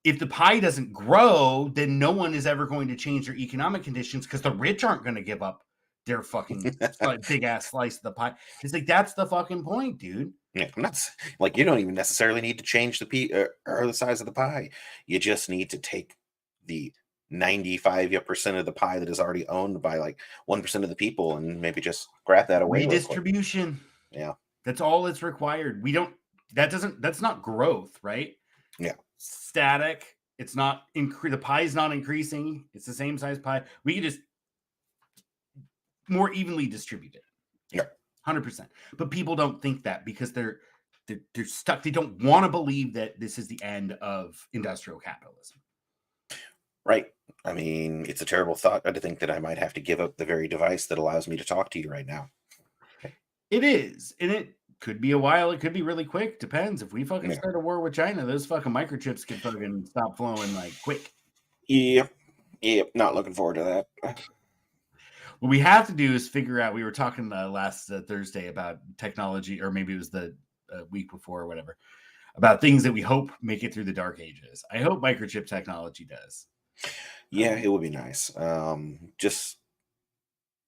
if the pie doesn't grow, then no one is ever going to change their economic conditions because the rich aren't going to give up their fucking big ass slice of the pie. It's like that's the fucking point, dude. Yeah, I'm not like you don't even necessarily need to change the or the size of the pie. You just need to take the 95% of the pie that is already owned by like 1% of the people and maybe just grab that away real quick. Redistribution. Yeah. That's all it's required. We don't. That's not growth, right? Yeah. Static. It's not the pie is not increasing. It's the same size pie. We can just more evenly distribute it. Yeah, Yeah. 100%. But people don't think that because they're stuck. They don't want to believe that this is the end of industrial capitalism. Right. I mean, it's a terrible thought to think that I might have to give up the very device that allows me to talk to you right now. It is, and it could be a while. It could be really quick. Depends. If we fucking Yeah. start a war with China, those fucking microchips could fucking stop flowing like quick. Yep. Yep. Not looking forward to that. What we have to do is figure out. We were talking last Thursday about technology, or maybe it was the week before or whatever, about things that we hope make it through the dark ages. I hope microchip technology does. Yeah, it would be nice. Just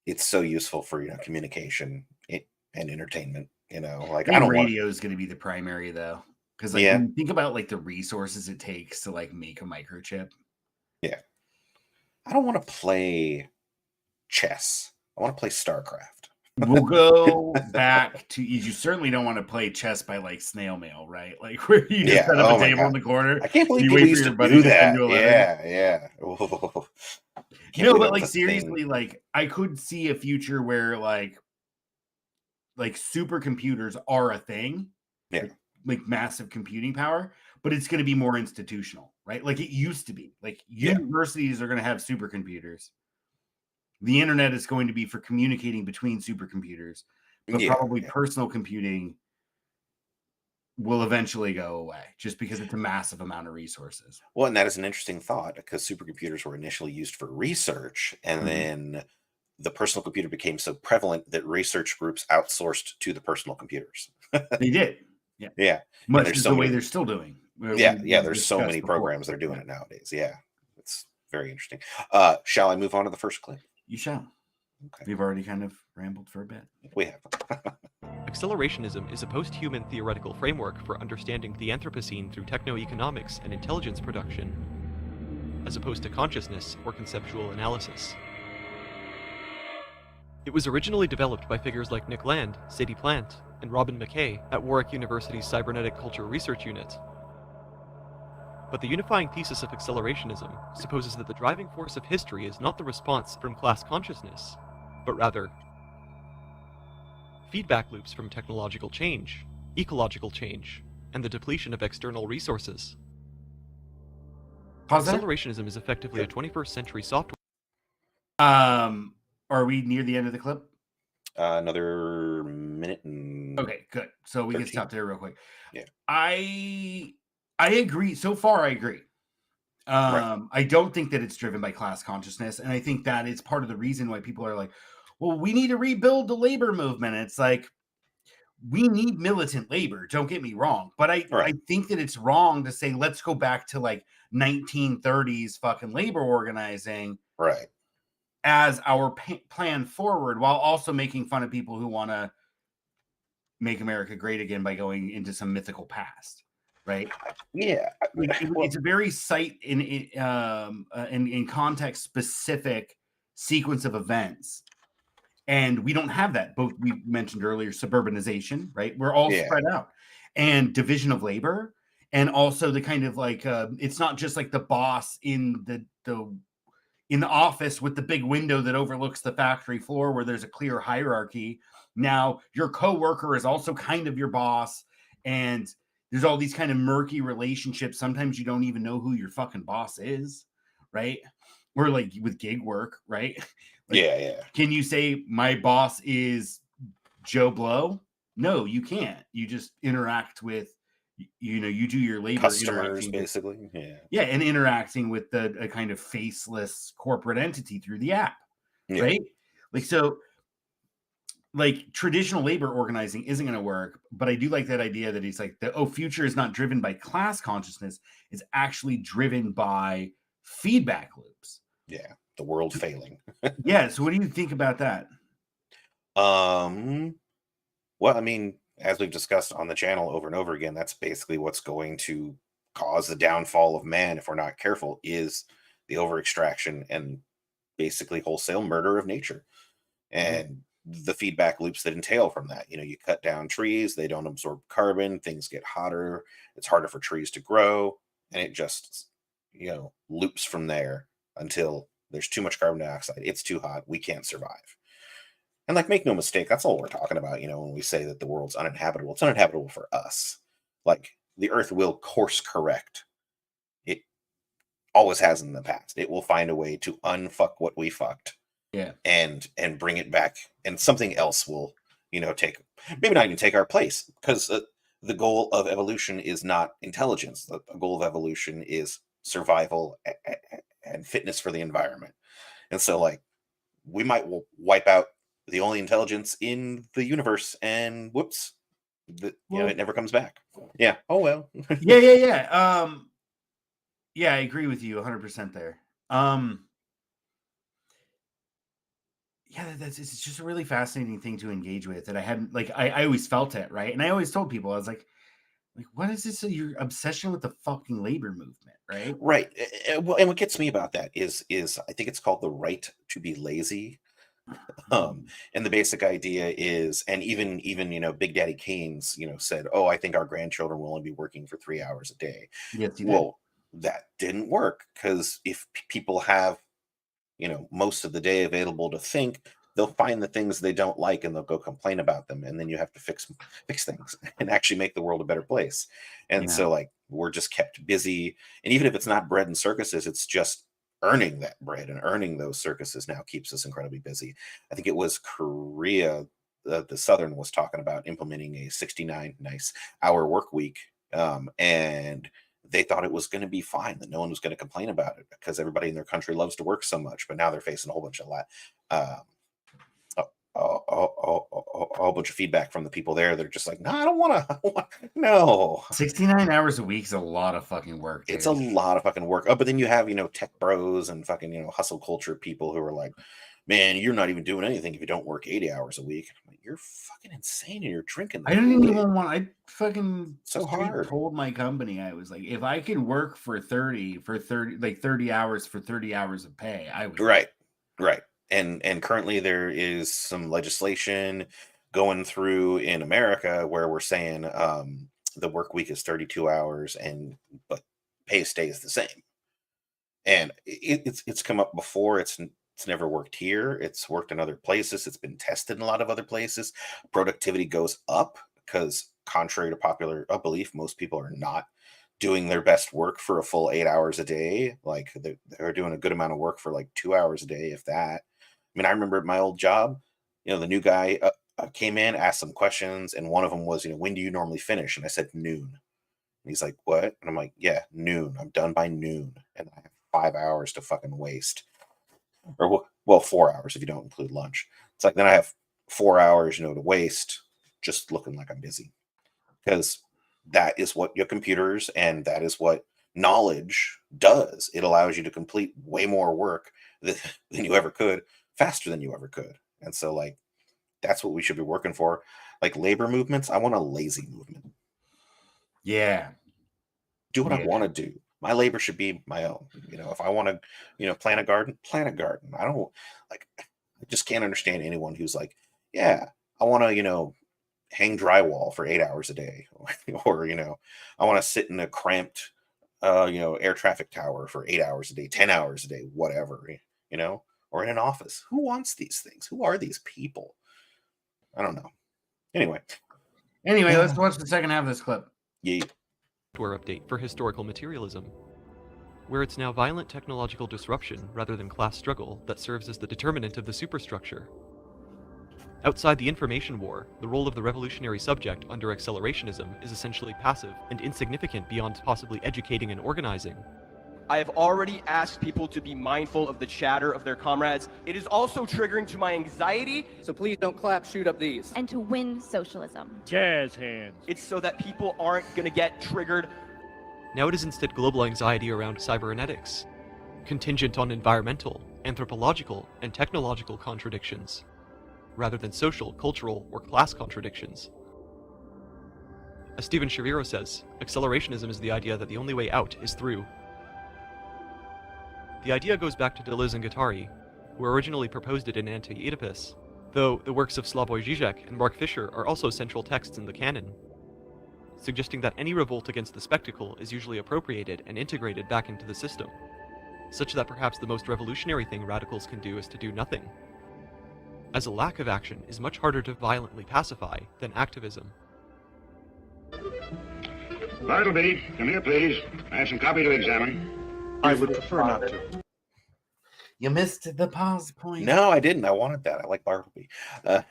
it's so useful for communication and entertainment. Like I I think don't want. radio is going to be the primary though, because like Yeah. when you think about like the resources it takes to like make a microchip. Yeah. I don't want to play chess. I want to play StarCraft. We'll go back to you. Certainly don't want to play chess by like snail mail, right? Like where you just Yeah. set up a Oh my table in god. the corner, I can't believe you people wait for used to your buddy do to send that. you a letter. Yeah. Yeah. Whoa. Can't No, believe but that was like a thing. seriously, like I could see a future where like like supercomputers are a thing, Yeah. like, massive computing power, but it's going to be more institutional, right? Like it used to be. Like Yeah. universities are going to have supercomputers. The internet is going to be for communicating between supercomputers, but Yeah. probably Yeah. personal computing will eventually go away just because it's a massive amount of resources. Well, and that is an interesting thought because supercomputers were initially used for research, and Mhm. then the personal computer became so prevalent that research groups outsourced to the personal computers. They did. Yeah. Yeah, and Much there's as so the way many. they're still doing. Yeah, yeah. We've There's so discussed many before. programs that are doing Yeah. it nowadays. Yeah, it's very interesting. Shall I move on to the first clip? You shall. Okay, We've already kind of rambled for a bit. we have. Accelerationism is a post-human theoretical framework for understanding the Anthropocene through techno-economics and intelligence production, as opposed to consciousness or conceptual analysis. It was originally developed by figures like Nick Land, Sadie Plant, and Robin McKay at Warwick University's Cybernetic Culture Research Unit. But the unifying thesis of accelerationism supposes that the driving force of history is not the response from class consciousness, but rather feedback loops from technological change, ecological change, and the depletion of external resources. Pause there. Accelerationism is effectively a 21st century software. Are we near the end of the clip? Another minute and Okay, good. So we can 13. stop there real quick. Yeah. I agree. So far, I agree. Right. I don't think that it's driven by class consciousness, and I think that it's part of the reason why people are like, "Well, we need to rebuild the labor movement." It's like we need militant labor. Don't get me wrong, but I Right. think that it's wrong to say let's go back to like 1930s fucking labor organizing Right. as our plan forward, while also making fun of people who want to make America great again by going into some mythical past, right? Yeah. Like Well. it's a very site in context specific sequence of events, and we don't have that. Both we mentioned earlier, suburbanization, right? We're all Yeah. spread out, and division of labor, and also the kind of like it's not just like the boss in the in the office with the big window that overlooks the factory floor where there's a clear hierarchy. Now your coworker is also kind of your boss, and there's all these kind of murky relationships. Sometimes you don't even know who your fucking boss is, right? Or like with gig work, right? Like, Yeah. Yeah. can you say my boss is Joe Blow? No, you can't. You just interact with, you do your labor Customers, interacting with, basically. Yeah. yeah, and interacting with the a kind of faceless corporate entity through the app, Yeah. right? Like so, like traditional labor organizing isn't going to work, but I do like that idea that he's like the future is not driven by class consciousness; it's actually driven by feedback loops. Yeah. The world failing. Yeah. So, what do you think about that? Um. Well, I mean, as we've discussed on the channel over and over again, that's basically what's going to cause the downfall of man if we're not careful is the over extraction and basically wholesale murder of nature Yeah. and the feedback loops that entail from that. You cut down trees, they don't absorb carbon, things get hotter, it's harder for trees to grow, and it just, loops from there until there's too much carbon dioxide. It's too hot. We can't survive. And like, make no mistake, that's all we're talking about. When we say that the world's uninhabitable, it's uninhabitable for us. Like, the earth will course correct. It always has in the past. It will find a way to unfuck what we fucked Yeah. and bring it back, and something else will, take, maybe not even take our place, because the goal of evolution is not intelligence. The goal of evolution is survival and fitness for the environment. And so, like, we might wipe out the only intelligence in the universe, and whoops, Well, it never comes back. Yeah. Oh well. yeah. Yeah, I agree with you 100% there. Yeah, it's just a really fascinating thing to engage with that I hadn't like I always felt it, right? And I always told people I was like what is this your obsession with the fucking labor movement, right? Right. Well, and what gets me about that is I think it's called the right to be lazy. Um, Mm. and the basic idea is, and even Big Daddy Keynes, said, "Oh, I think our grandchildren will only be working for 3 hours a day." Yes, you did. Well, that didn't work, because if people have most of the day available to think, they'll find the things they don't like and they'll go complain about them, and then you have to fix things and actually make the world a better place. And Yeah. so like we're just kept busy, and even if it's not bread and circuses, it's just earning that bread and earning those circuses now keeps us incredibly busy. I think it was Korea, the Southern was talking about implementing a 69 nice hour work week, and they thought it was going to be fine, that no one was going to complain about it because everybody in their country loves to work so much. But now they're facing a whole bunch of um, a, a whole bunch of feedback from the people there. They're just like, no, I don't want to. No, 69 hours a week is a lot of fucking work, it's a dude. lot of fucking work. Oh, but then you have, tech bros and fucking, hustle culture people who are like, man, you're not even doing anything if you don't work 80 hours a week. I'm like, you're fucking insane and you're drinking the I don't Kool-Aid. even want. I fucking So straight hard. told my company, I was like, if I can work for 30 hours for 30 hours of pay, I would. Right. Right. And currently there is some legislation going through in America where we're saying the work week is 32 hours but pay stays the same. And it's come up before. It's never worked here. It's worked in other places. It's been tested in a lot of other places. Productivity goes up because, contrary to popular belief, most people are not doing their best work for a full 8 hours a day. Like they're doing a good amount of work for like 2 hours a day, if that. I mean, I remember at my old job, the new guy came in, asked some questions, and one of them was, when do you normally finish? And I said noon. And he's like, what? And I'm like, yeah, noon. I'm done by noon. And I have 5 hours to fucking waste. Or, well, 4 hours if you don't include lunch. It's like, then I have 4 hours, to waste just looking like I'm busy. Because that is what your computers and that is what knowledge does. It allows you to complete way more work than you ever could, faster than you ever could. And so, like, that's what we should be working for. Like labor movements, I want a lazy movement. Yeah. Do what I Yeah. want to do. My labor should be my own. If I want to, plant a garden, plant a garden. I don't like, I just can't understand anyone who's like, yeah, I want to, hang drywall for 8 hours a day, or, I want to sit in a cramped, air traffic tower for 8 hours a day, 10 hours a day, whatever, or in an office. Who wants these things? Who are these people? I don't know. Anyway, Let's watch the second half of this clip. yeah. Software update for historical materialism, where it's now violent technological disruption rather than class struggle that serves as the determinant of the superstructure. Outside the information war, the role of the revolutionary subject under accelerationism is essentially passive and insignificant beyond possibly educating and organizing. I have already asked people to be mindful of the chatter of their comrades. It is also triggering to my anxiety. So please don't clap, shoot up these. And to win socialism. Jazz hands. It's so that people aren't gonna get triggered. Now it is instead global anxiety around cybernetics, contingent on environmental, anthropological, and technological contradictions, rather than social, cultural, or class contradictions. As Stephen Shaviro says, accelerationism is the idea that the only way out is through. The idea goes back to Deleuze and Guattari, who originally proposed it in Anti-Oedipus, though the works of Slavoj Žižek and Mark Fisher are also central texts in the canon, suggesting that any revolt against the spectacle is usually appropriated and integrated back into the system, such that perhaps the most revolutionary thing radicals can do is to do nothing, as a lack of action is much harder to violently pacify than activism. Bartleby, come here, please. I have some copy to examine. I would prefer not to. You missed the pause point. No, I didn't. I wanted that. I like Bartleby.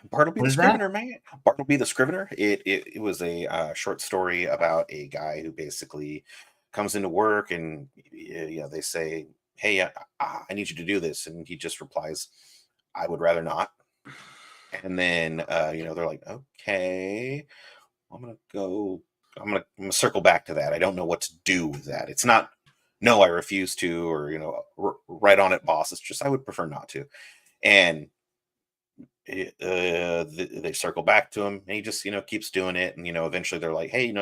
Bartleby What the is that? Scrivener, man. Bartleby the Scrivener. It was a short story about a guy who basically comes into work and they say, "Hey, I need you to do this," and he just replies, "I would rather not." And then they're like, "Okay, I'm gonna circle back to that. I don't know what to do with that. It's not." No, I refuse to, or, right on it, boss. It's just, I would prefer not to. And they circle back to him and he just, keeps doing it. And, eventually they're like, hey,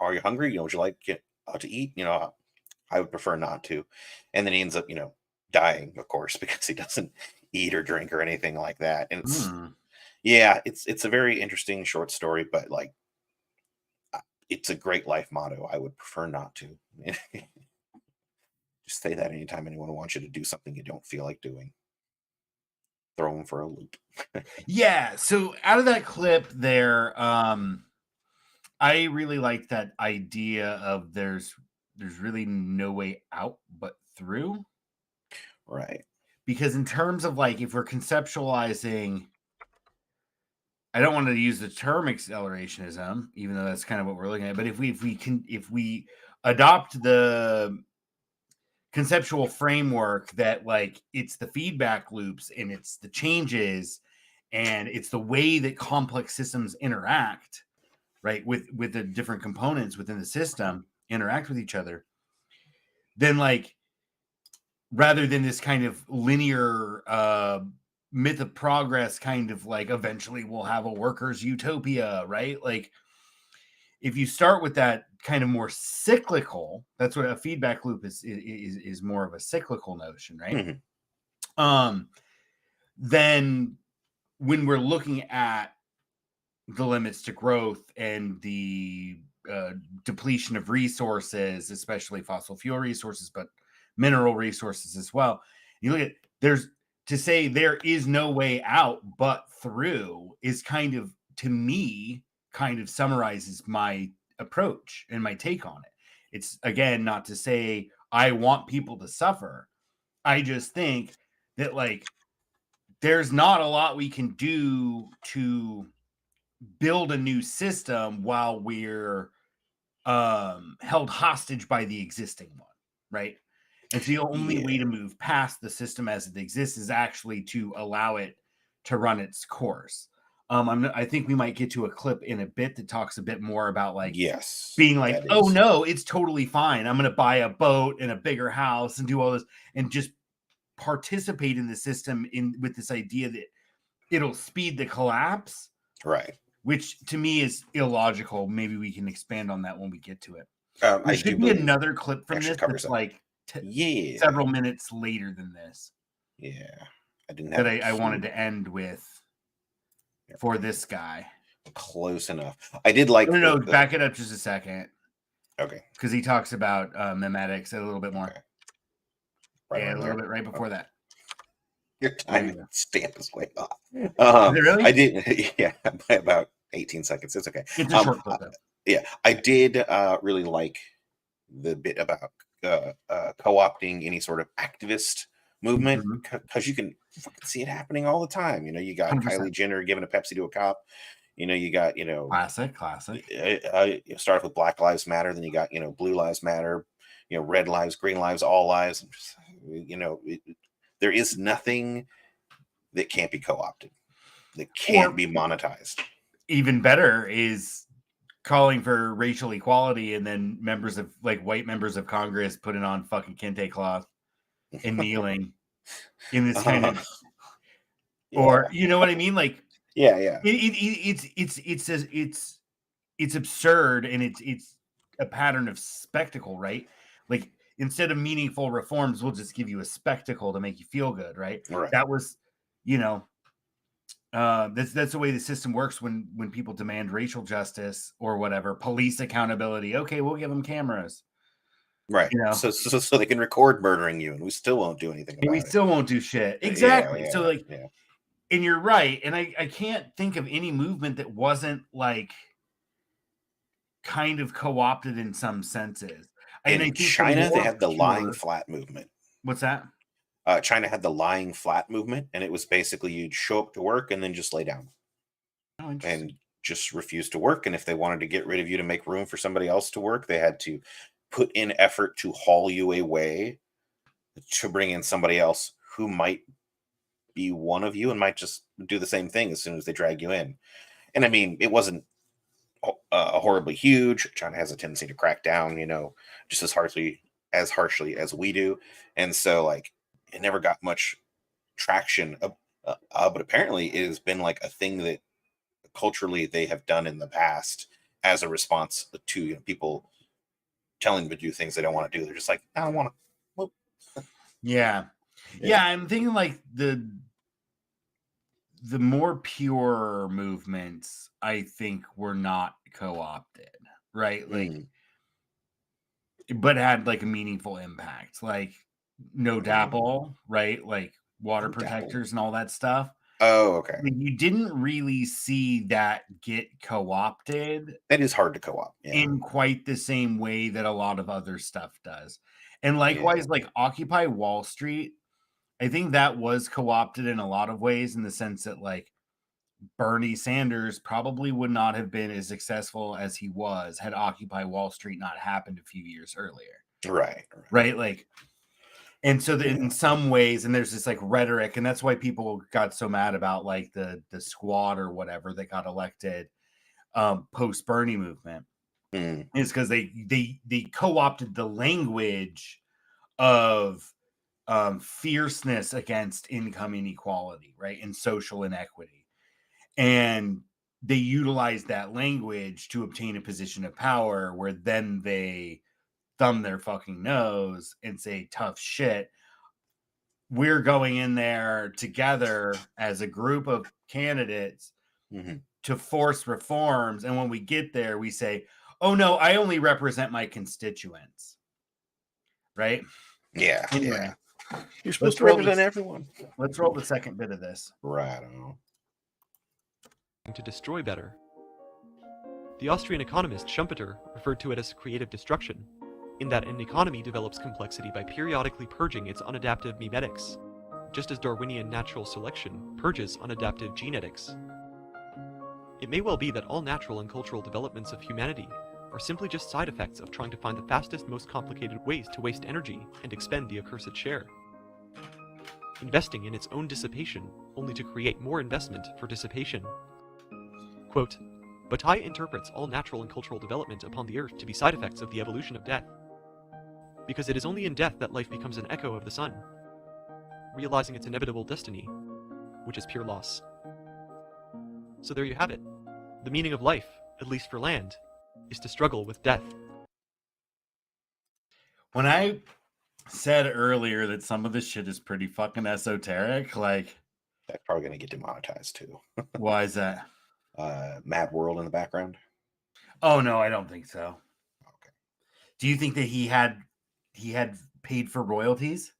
are you hungry? Would you like to eat? I would prefer not to. And then he ends up, dying, of course, because he doesn't eat or drink or anything like that. And it's a very interesting short story, but like, it's a great life motto. I would prefer not to. Just say that anytime anyone wants you to do something you don't feel like doing. throw them for a loop. Yeah. So out of that clip there, I really like that idea of there's really no way out but through. Right. Because in terms of like, if we're conceptualizing, I don't want to use the term accelerationism, even though that's kind of what we're looking at. But if we adopt the conceptual framework that like it's the feedback loops and it's the changes and it's the way that complex systems interact, right, with the different components within the system interact with each other, then like rather than this kind of linear myth of progress, kind of like eventually we'll have a workers utopia, right? Like if you start with that kind of more cyclical, that's what a feedback loop is more of a cyclical notion, right? Mhm. Then when we're looking at the limits to growth and the depletion of resources, especially fossil fuel resources, but mineral resources as well. You look at to say there is no way out but through is kind of, to me, kind of summarizes my approach and my take on it. It's, again, not to say I want people to suffer. I just think that like there's not a lot we can do to build a new system while we're held hostage by the existing one, right? And so the only way to move past the system as it exists is actually to allow it to run its course. I think we might get to a clip in a bit that talks a bit more about like being like, oh no, it's totally fine. I'm going to buy a boat and a bigger house and do all this and just participate in the system with this idea that it'll speed the collapse, Right. which to me is illogical. Maybe we can expand on that when we get to it. There I should do be another clip from this covers that's like Yeah. several minutes later than this Yeah. I didn't have that I wanted to end with for this guy. close enough. I did like No, back it up just a second. Okay. Because he talks about memetics a little bit more. Okay. Right Yeah, a around little there. bit right before that. Your time stamp is way off. Is it really? I did, yeah, by about 18 seconds. It's okay. It's a short clip, though. Yeah, I did really like the bit about co-opting any sort of activist movement because you can fucking see it happening all the time. You know, you got 100%. Kylie Jenner giving a Pepsi to a cop. You know, you got, classic. You start off with Black Lives Matter, then you got, Blue Lives Matter, red lives, green lives, all lives. There is nothing that can't be co-opted, that can't be monetized. Even better is calling for racial equality and then white members of Congress putting on fucking kente cloth and kneeling in this kind of, or you know what I mean? Like, it's absurd, and it's a pattern of spectacle, right? Like, instead of meaningful reforms, we'll just give you a spectacle to make you feel good, right? That was, that's the way the system works when people demand racial justice or whatever, police accountability. Okay, we'll give them cameras. Right. So they can record murdering you, and we still won't do anything about it. We still won't do shit. Exactly. So like, and you're right. And I can't think of any movement that wasn't like kind of co-opted in some senses. In China, they had the lying flat movement. What's that? China had the lying flat movement, and it was basically you'd show up to work and then just lay down. And just refuse to work. And if they wanted to get rid of you to make room for somebody else to work, they had to put in effort to haul you away to bring in somebody else who might be one of you and might just do the same thing as soon as they drag you in. And I mean, it wasn't horribly huge. China has a tendency to crack down, just as harshly as we do. And so like, it never got much traction, but apparently it has been like a thing that culturally they have done in the past as a response to people telling them to do things they don't want to do. They're just like, I don't want to. Well. Yeah, I'm thinking like the more pure movements, I think, were not co-opted, right? Like, but had like a meaningful impact, like No Dapple, right? Like water Dapple. protectors and all that stuff. Oh, okay. Like, you didn't really see that get co-opted It is hard to co-op. Yeah. in quite the same way that a lot of other stuff does. And likewise, like Occupy Wall Street, I think that was co-opted in a lot of ways, in the sense that like Bernie Sanders probably would not have been as successful as he was had Occupy Wall Street not happened a few years earlier. Right. Like, and so in some ways, and there's this like rhetoric, and that's why people got so mad about like the squad or whatever that got elected post Bernie movement, is because they co-opted the language of fierceness against income inequality, right, and social inequity, and they utilized that language to obtain a position of power, where then they thumb their fucking nose and say tough shit. We're going in there together as a group of candidates to force reforms. And when we get there, we say, oh no, I only represent my constituents. Right? Yeah. Anyway, You're supposed to represent everyone. Let's roll the second bit of this. Right on. To destroy better. The Austrian economist Schumpeter referred to it as creative destruction, in that an economy develops complexity by periodically purging its unadaptive mimetics, just as Darwinian natural selection purges unadaptive genetics. It may well be that all natural and cultural developments of humanity are simply just side effects of trying to find the fastest, most complicated ways to waste energy and expend the accursed share. Investing in its own dissipation only to create more investment for dissipation. Quote, Bataille interprets all natural and cultural development upon the earth to be side effects of the evolution of death, because it is only in death that life becomes an echo of the sun, realizing its inevitable destiny, which is pure loss. So there you have it. The meaning of life, at least for land, is to struggle with death. When I said earlier that some of this shit is pretty fucking esoteric, like, that's probably going to get demonetized too. Why is that? Mad World in the background. Oh no, I don't think so. Okay. Do you think that he had paid for royalties?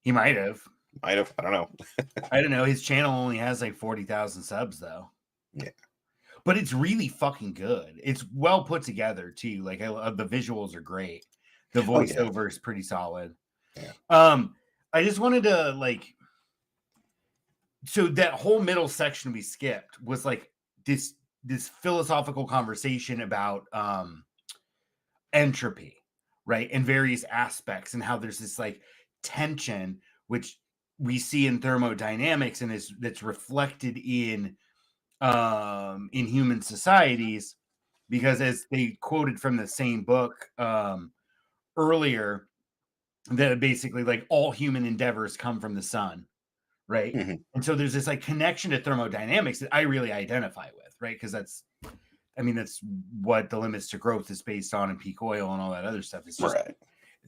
He might have. I don't know. I don't know. His channel only has like 40,000 subs though. Yeah. But it's really fucking good. It's well put together too. Like the visuals are great. The voiceover is pretty solid. Yeah. I just wanted to like, so that whole middle section we skipped was like this philosophical conversation about entropy, right? And various aspects, and how there's this like tension which we see in thermodynamics and that's reflected in human societies, because as they quoted from the same book earlier, that basically like all human endeavors come from the sun, right? And so there's this like connection to thermodynamics that I really identify with, right? Because that's what the limits to growth is based on, and peak oil and all that other stuff. It's just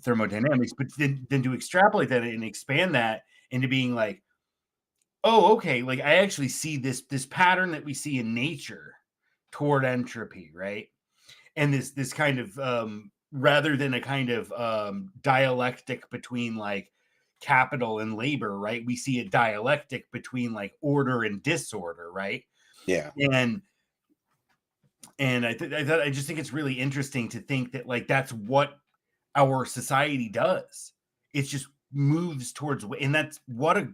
thermodynamics. But then to extrapolate that and expand that into being like, oh, okay, like I actually see this pattern that we see in nature toward entropy, right? And this kind of rather than a kind of dialectic between like capital and labor, right? We see a dialectic between like order and disorder, right? Yeah. And I just think it's really interesting to think that like that's what our society does. It just moves towards, and that's what a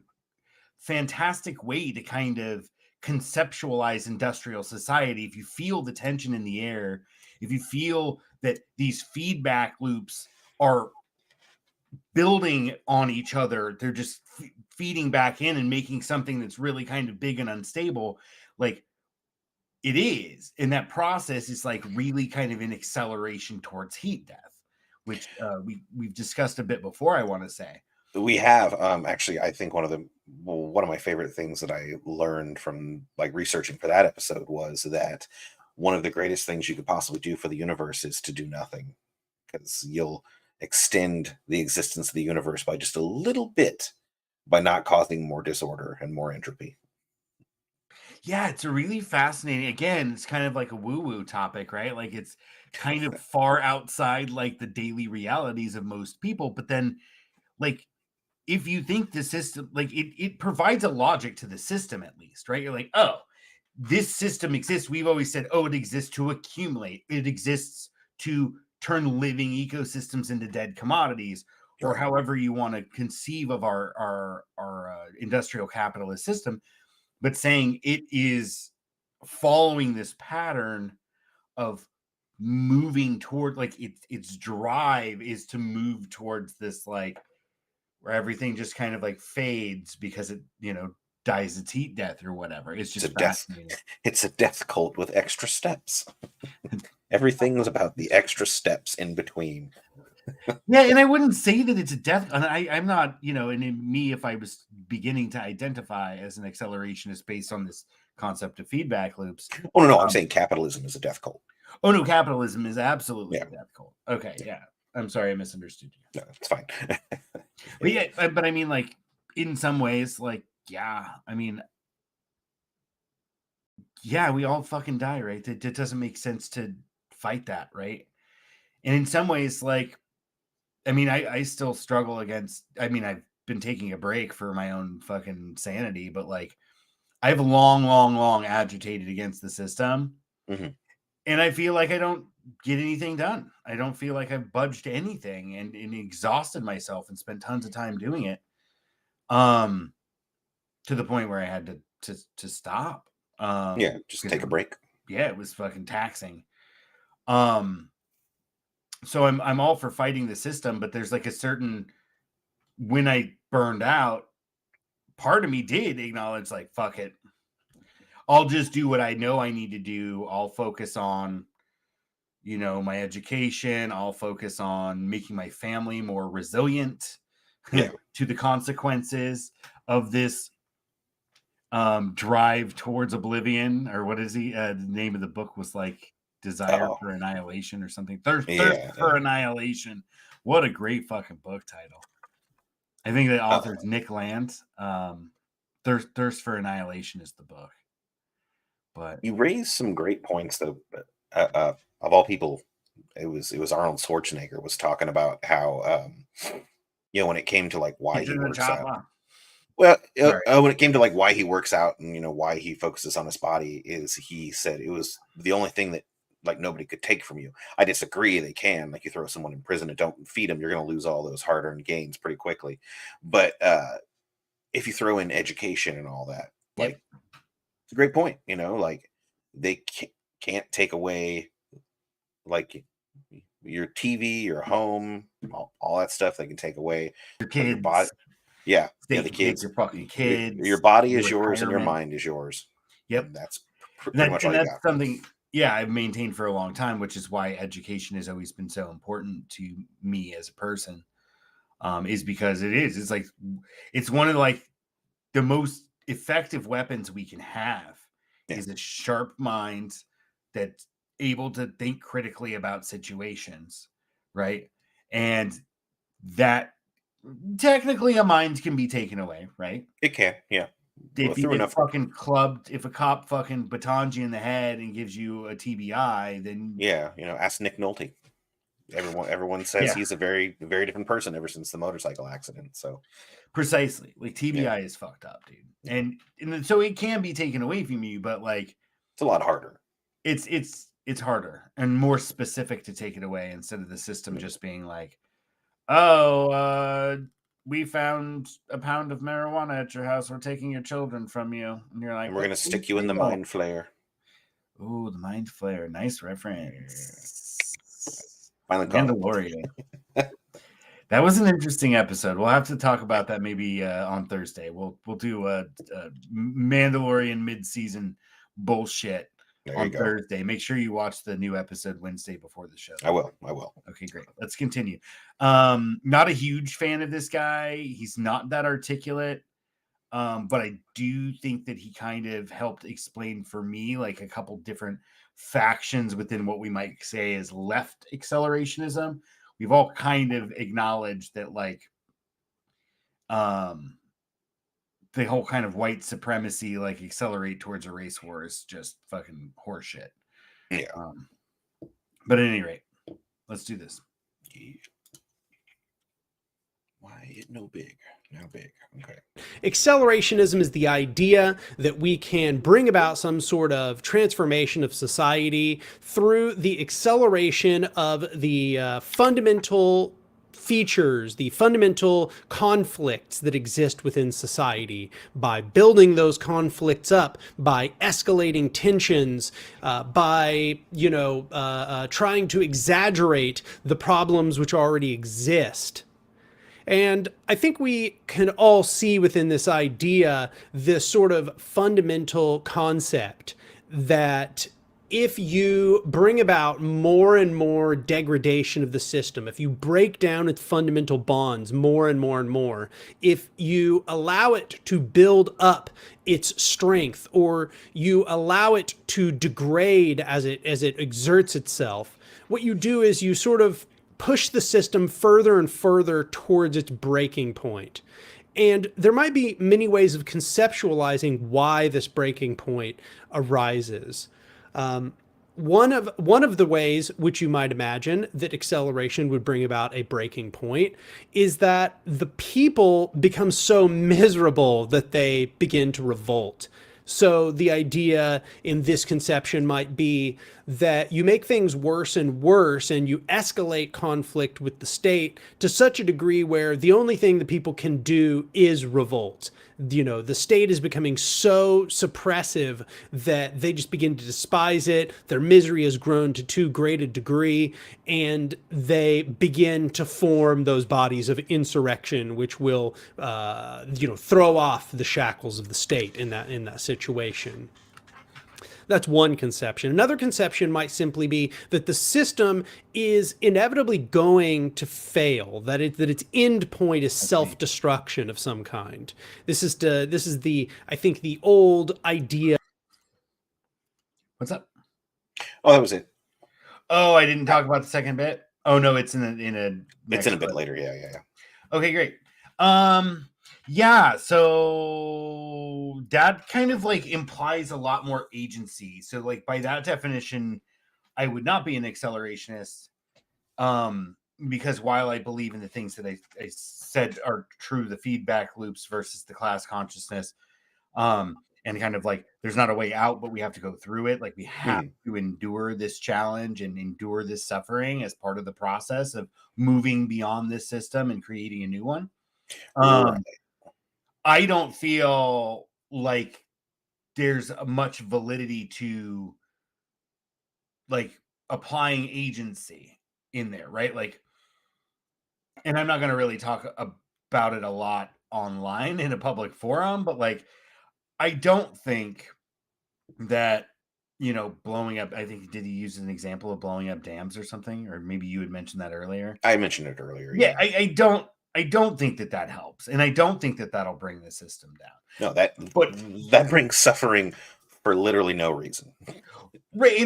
fantastic way to kind of conceptualize industrial society. If you feel the tension in the air, if you feel that these feedback loops are building on each other, they're just feeding back in and making something that's really kind of big and unstable, like it is. And that process is like really kind of an acceleration towards heat death, which we've discussed a bit before, I want to say. We have actually, I think one of my favorite things that I learned from like researching for that episode was that one of the greatest things you could possibly do for the universe is to do nothing, because you'll extend the existence of the universe by just a little bit by not causing more disorder and more entropy. Yeah, it's a really fascinating, again, it's kind of like a woo-woo topic, right? Like it's kind of far outside like the daily realities of most people, but then like if you think the system, like it provides a logic to the system at least, right? You're like, oh, this system exists. We've always said, oh, it exists to accumulate. It exists to turn living ecosystems into dead commodities, or Right. however you want to conceive of our industrial capitalist system. But saying it is following this pattern of moving toward, like, its drive is to move towards this, like, where everything just kind of like fades because it, dies its heat death or whatever. It's It's a just death. fascinating. It's a death cult with extra steps. Everything's about the extra steps in between. Yeah, and I wouldn't say that it's a death. And I'm not, and in me, if I was beginning to identify as an accelerationist based on this concept of feedback loops. Oh no, I'm saying capitalism is a death cult. Oh no, capitalism is absolutely Yeah. a death cult. Okay, yeah. I'm sorry, I misunderstood you. No, it's fine. But yeah, but I mean, like, in some ways, like, yeah, I mean, yeah, we all fucking die, right? It doesn't make sense to fight that, right? And in some ways, like, I mean, I still struggle against, I mean, I've been taking a break for my own fucking sanity, but like, I've long agitated against the system. Mhm. And I feel like I don't get anything done. I don't feel like I've budged anything, and exhausted myself and spent tons of time doing it. To the point where I had to stop. Yeah, just take a break. Yeah, it was fucking taxing. So I'm all for fighting the system, but there's like a certain, when I burned out, part of me did acknowledge, like, fuck it. I'll just do what I know I need to do. I'll focus on, my education. I'll focus on making my family more resilient to the consequences of this drive towards oblivion, or what is he? The name of the book was like Desire for Annihilation or something. Thirst for Annihilation. What a great fucking book title. I think the author's Nick Land. Thirst for Annihilation is the book. But you raised some great points, though. Of all people, it was Arnold Schwarzenegger was talking about how when it came to like why he works out. Well, when it came to like why he works out and why he focuses on his body, is he said it was the only thing that like nobody could take from you. I disagree. They can, like, you throw someone in prison and don't feed them, you're going to lose all those hard-earned gains pretty quickly. But if you throw in education and all that, like, it's a great point. Like, they can't take away like your TV, your home, all that stuff. They can take away your kids, your body. Yeah, the kids, your fucking kids. Your body is yours and your mind is yours. Yep, and that's pretty much all you got. Something, yeah, I've maintained for a long time, which is why education has always been so important to me as a person. Is because it's like, it's one of like the most effective weapons we can have. Is a sharp mind that's able to think critically about situations, right? And that technically a mind can be taken away, right? It can, yeah. If you get fucking clubbed, if a cop fucking batons you in the head and gives you a TBI, then ask Nick Nolte. Everyone says he's a very, very different person ever since the motorcycle accident. So precisely, like, TBI is fucked up, dude. And so it can be taken away from you, but like, it's a lot harder. It's harder and more specific to take it away, instead of the system just being like, oh, we found a pound of marijuana at your house. We're taking your children from you. And you're like, and we're going to stick you in the mind flare. Oh, the mind flare. Nice reference. Mandalorian. That was an interesting episode. We'll have to talk about that maybe on Thursday. We'll do a Mandalorian mid-season bullshit on Thursday. Make sure you watch the new episode Wednesday before the show. I will. Okay, great. Let's continue. Not a huge fan of this guy. He's not that articulate. But I do think that he kind of helped explain for me like a couple different factions within what we might say is left accelerationism. We've all kind of acknowledged that, like, the whole kind of white supremacy, like, accelerate towards a race war is just fucking horseshit. Yeah. But at any rate, let's do this. Yeah. Why it no big? How big? Okay. Accelerationism is the idea that we can bring about some sort of transformation of society through the acceleration of the fundamental features, the fundamental conflicts that exist within society, by building those conflicts up, by escalating tensions, by trying to exaggerate the problems which already exist. And I think we can all see within this idea this sort of fundamental concept that if you bring about more and more degradation of the system, if you break down its fundamental bonds more and more and more, if you allow it to build up its strength, or you allow it to degrade as it exerts itself, what you do is you sort of push the system further and further towards its breaking point. And there might be many ways of conceptualizing why this breaking point arises. One of the ways which you might imagine that acceleration would bring about a breaking point is that the people become so miserable that they begin to revolt. So the idea in this conception might be that you make things worse and worse, and you escalate conflict with the state to such a degree where the only thing that people can do is revolt. The state is becoming so suppressive that they just begin to despise it. Their misery has grown to too great a degree, and they begin to form those bodies of insurrection, which will, throw off the shackles of the state in that situation. That's one conception. Another conception might simply be that the system is inevitably going to fail, that its end point is self-destruction of some kind. This is I think the old idea. What's up? Oh, that was it. Oh, I didn't talk about the second bit. Oh no, it's in a It's in a bit later. Yeah. Okay, great. Yeah, so that kind of like implies a lot more agency. So like by that definition, I would not be an accelerationist. Because while I believe in the things that I said are true, the feedback loops versus the class consciousness, and kind of like there's not a way out, but we have to go through it. Like we have to endure this challenge and endure this suffering as part of the process of moving beyond this system and creating a new one. Right. I don't feel like there's much validity to like applying agency in there, right? Like, and I'm not going to really talk about it a lot online in a public forum, but like, I don't think that, blowing up, I think, did he use an example of blowing up dams or something? Or maybe you had mentioned that earlier. I mentioned it earlier. Yeah. I don't think that helps. And I don't think that that'll bring the system down. No, that brings suffering for literally no reason. Right.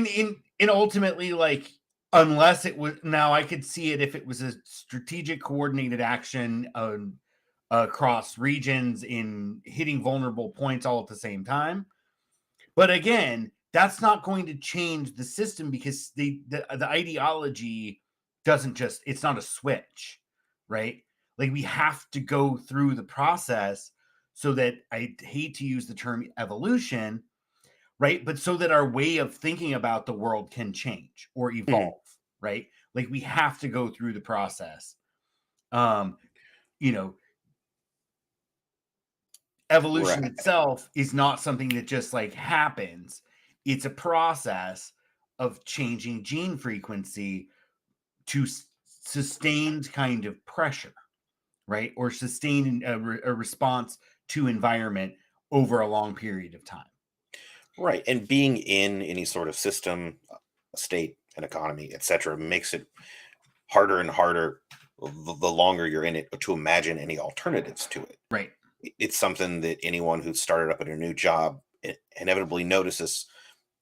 And ultimately, like, unless it was, now I could see it if it was a strategic coordinated action across regions in hitting vulnerable points all at the same time. But again, that's not going to change the system because the ideology doesn't just, it's not a switch, right? Like we have to go through the process so that, I hate to use the term evolution, right? But so that our way of thinking about the world can change or evolve, right? Like we have to go through the process. Evolution itself is not something that just like happens. It's a process of changing gene frequency to sustained kind of pressure, right? Or sustain a response to environment over a long period of time. Right. And being in any sort of system, state, an economy, etc., makes it harder and harder the longer you're in it to imagine any alternatives to it. Right. It's something that anyone who's started up at a new job inevitably notices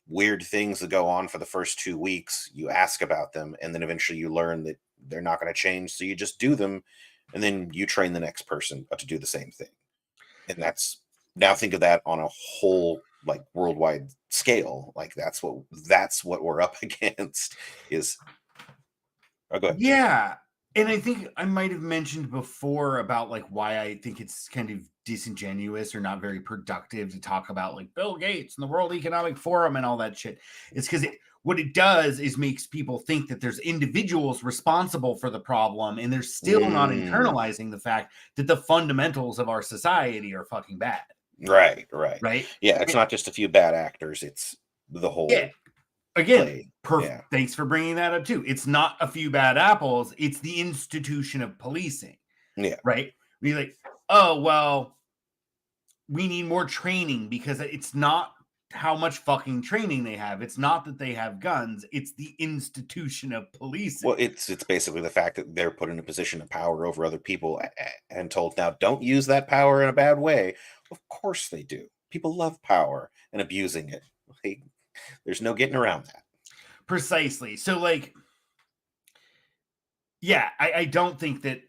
weird things that go on for the first 2 weeks. You ask about them, and then eventually you learn that they're not going to change. So you just do them, and then you train the next person to do the same thing. And that's, now think of that on a whole like worldwide scale. Like that's what we're up against is. Oh, go ahead. Yeah. And I think I might have mentioned before about like why I think it's kind of disingenuous or not very productive to talk about like Bill Gates and the World Economic Forum and all that shit. It's because what it does is makes people think that there's individuals responsible for the problem, and they're still not internalizing the fact that the fundamentals of our society are fucking bad. Right. Right? Yeah, it's not just a few bad actors; it's the whole Yeah. Again, play. Yeah. thanks for bringing that up too. It's not a few bad apples. It's the institution of policing. Yeah. Right? We're like, oh, well, we need more training because it's not how much fucking training they have. It's not that they have guns. It's the institution of policing. Well, it's basically the fact that they're put in a position of power over other people and told, now don't use that power in a bad way. Of course they do. People love power and abusing it. There's no getting around that. Precisely. So, like, yeah, I don't think that.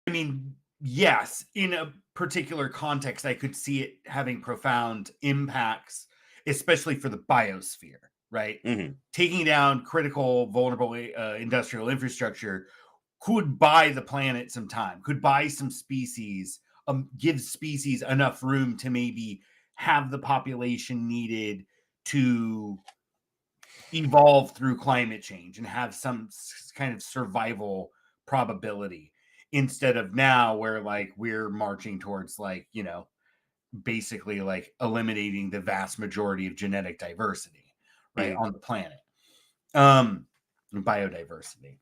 I mean, yes, in a particular context, I could see it having profound impacts, especially for the biosphere, right? Mm-hmm. Taking down critical, vulnerable industrial infrastructure could buy the planet some time, could buy some species, give species enough room to maybe have the population needed to evolve through climate change and have some kind of survival probability, instead of now where like we're marching towards like, you know, basically like eliminating the vast majority of genetic diversity, right, on the planet, biodiversity.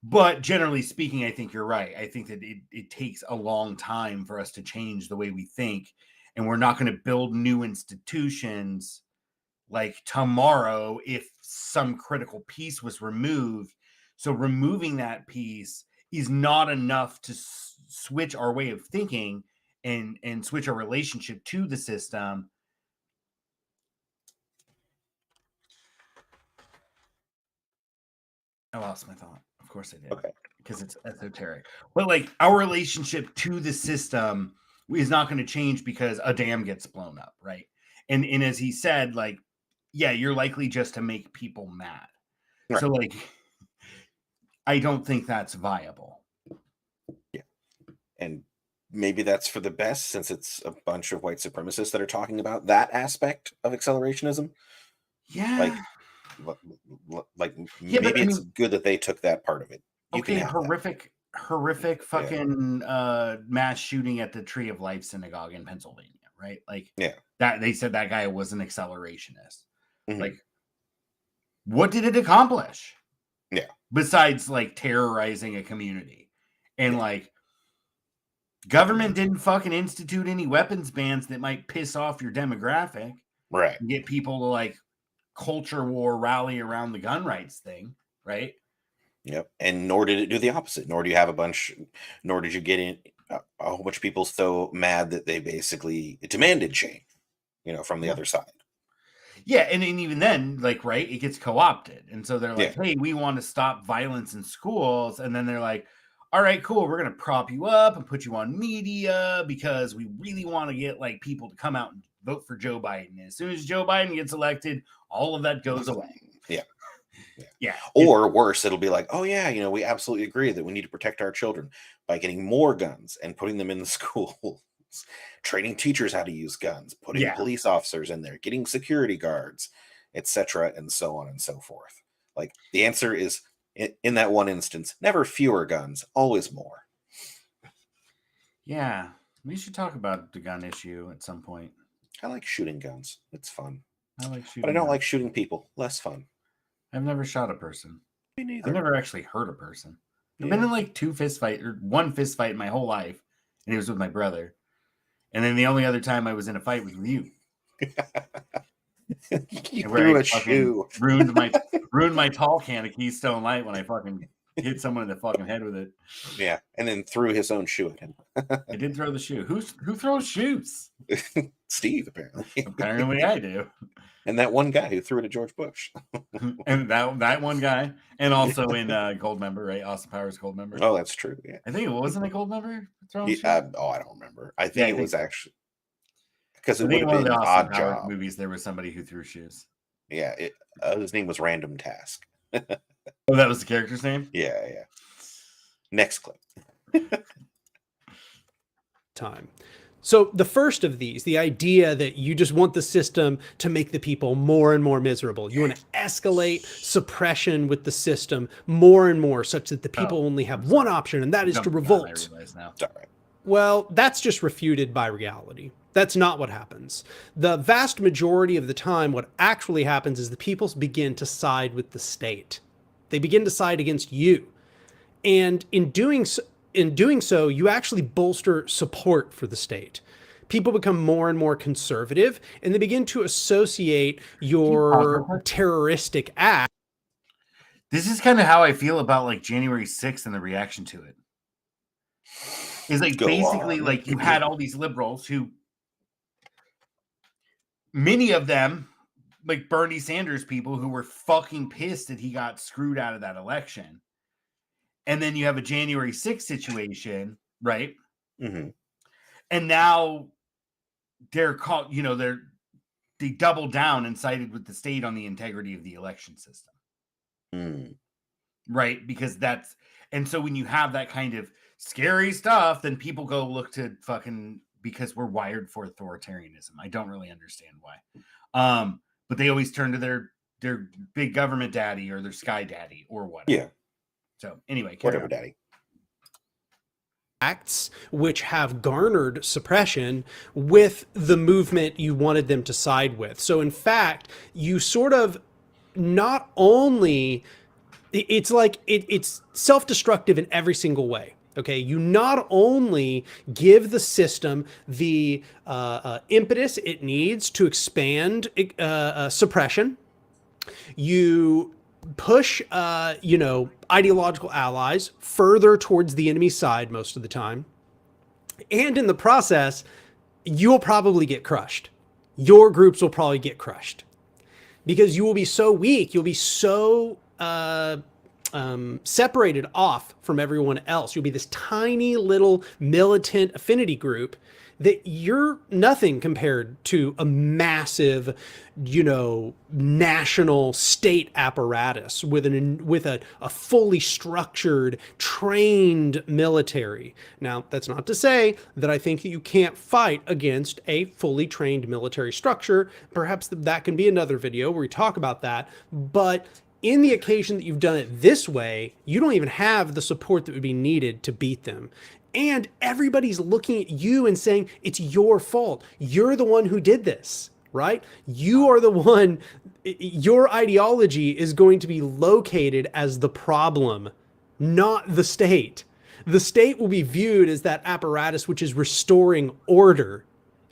But generally speaking, I think you're right. I think that it takes a long time for us to change the way we think, and we're not going to build new institutions like tomorrow if some critical piece was removed. So removing that piece is not enough to switch our way of thinking and switch our relationship to the system. I lost my thought. Of course I did. Okay. Because it's esoteric. But like our relationship to the system is not going to change because a dam gets blown up, right? And as he said, like, yeah, you're likely just to make people mad. Right. So like I don't think that's viable. Yeah. And maybe that's for the best, since it's a bunch of white supremacists that are talking about that aspect of accelerationism. Yeah. Like Yeah, maybe I it's mean, good that they took that part of it. You okay, can have that. horrific fucking mass shooting at the Tree of Life synagogue in Pennsylvania, right? Like Yeah. that they said that guy was an accelerationist. Mhm. Like, what did it accomplish? Yeah. Besides like terrorizing a community. And like government didn't fucking institute any weapons bans that might piss off your demographic. Right. And get people to like culture war rally around the gun rights thing, right? Yep. And nor did it do the opposite. Nor did you get in a whole bunch of people so mad that they basically demanded change, from the other side. Yeah, and even then, like, right, it gets co-opted. And so they're like, Yeah. hey, we want to stop violence in schools. And then they're like, all right, cool, we're gonna prop you up and put you on media because we really want to get like people to come out and vote for Joe Biden. And as soon as Joe Biden gets elected, all of that goes away. Yeah. Yeah. Or worse, it'll be like, oh yeah, we absolutely agree that we need to protect our children by getting more guns and putting them in the schools, training teachers how to use guns, putting police officers in there, getting security guards, etc., and so on and so forth. Like the answer is in that one instance, never fewer guns, always more. Yeah. We should talk about the gun issue at some point. I like shooting guns. It's fun. I like shooting But I don't guns. like shooting people. Less fun. I've never shot a person. Me neither. I've never actually hurt a person. I've been in like one fist fight in my whole life, and it was with my brother. And then the only other time I was in a fight was with you. You threw a shoe. Ruined my tall can of Keystone Light when I fucking hit someone in the fucking head with it. Yeah, and then threw his own shoe at him. I did throw the shoe. Who throws shoes? Steve, apparently. Apparently I do. And that one guy who threw it at George Bush. And that one guy. And also in Gold Member, right? Austin Powers Gold Member. Oh, that's true. Yeah. I think it wasn't a Gold Member throwing shoes? I don't remember. I think it was actually because it would have one been of the an Austin odd Powers job. movies. There was somebody who threw shoes. Yeah, his name was Random Task. Oh, that was the character's name? Yeah. Next clip. Time. So the first of these, the idea that you just want the system to make the people more and more miserable. You want to escalate suppression with the system more and more, such that the people only have one option, and that is to revolt. Now. Sorry. Well, that's just refuted by reality. That's not what happens. The vast majority of the time, what actually happens is the people begin to side with the state. They begin to side against you. And in doing so, you actually bolster support for the state. People become more and more conservative, and they begin to associate your terroristic act. This is kind of how I feel about like January 6th and the reaction to it. Is like basically like you had all these liberals who, many of them, like Bernie Sanders people, who were fucking pissed that he got screwed out of that election. And then you have a January 6th situation, right? Mm-hmm. And now they're called, they doubled down and sided with the state on the integrity of the election system. Mm. Right? Because and so when you have that kind of scary stuff, then people go look to because we're wired for authoritarianism. I don't really understand why. But they always turn to their big government daddy or their sky daddy or whatever. Yeah. So anyway, whatever, daddy. Acts which have garnered suppression with the movement you wanted them to side with. So in fact, you sort of not only, it's like it's self-destructive in every single way. Okay, you not only give the system the impetus it needs to expand suppression, you push, ideological allies further towards the enemy side most of the time. And in the process, you'll probably get crushed. Your groups will probably get crushed because you will be so weak. You'll be so separated off from everyone else. You'll be this tiny little militant affinity group that you're nothing compared to a massive, national state apparatus with a fully structured, trained military. Now, that's not to say that I think that you can't fight against a fully trained military structure. Perhaps that can be another video where we talk about that. But in the occasion that you've done it this way, you don't even have the support that would be needed to beat them. And everybody's looking at you and saying, it's your fault. You're the one who did this, right? You are the one, your ideology is going to be located as the problem, not the state. The state will be viewed as that apparatus which is restoring order.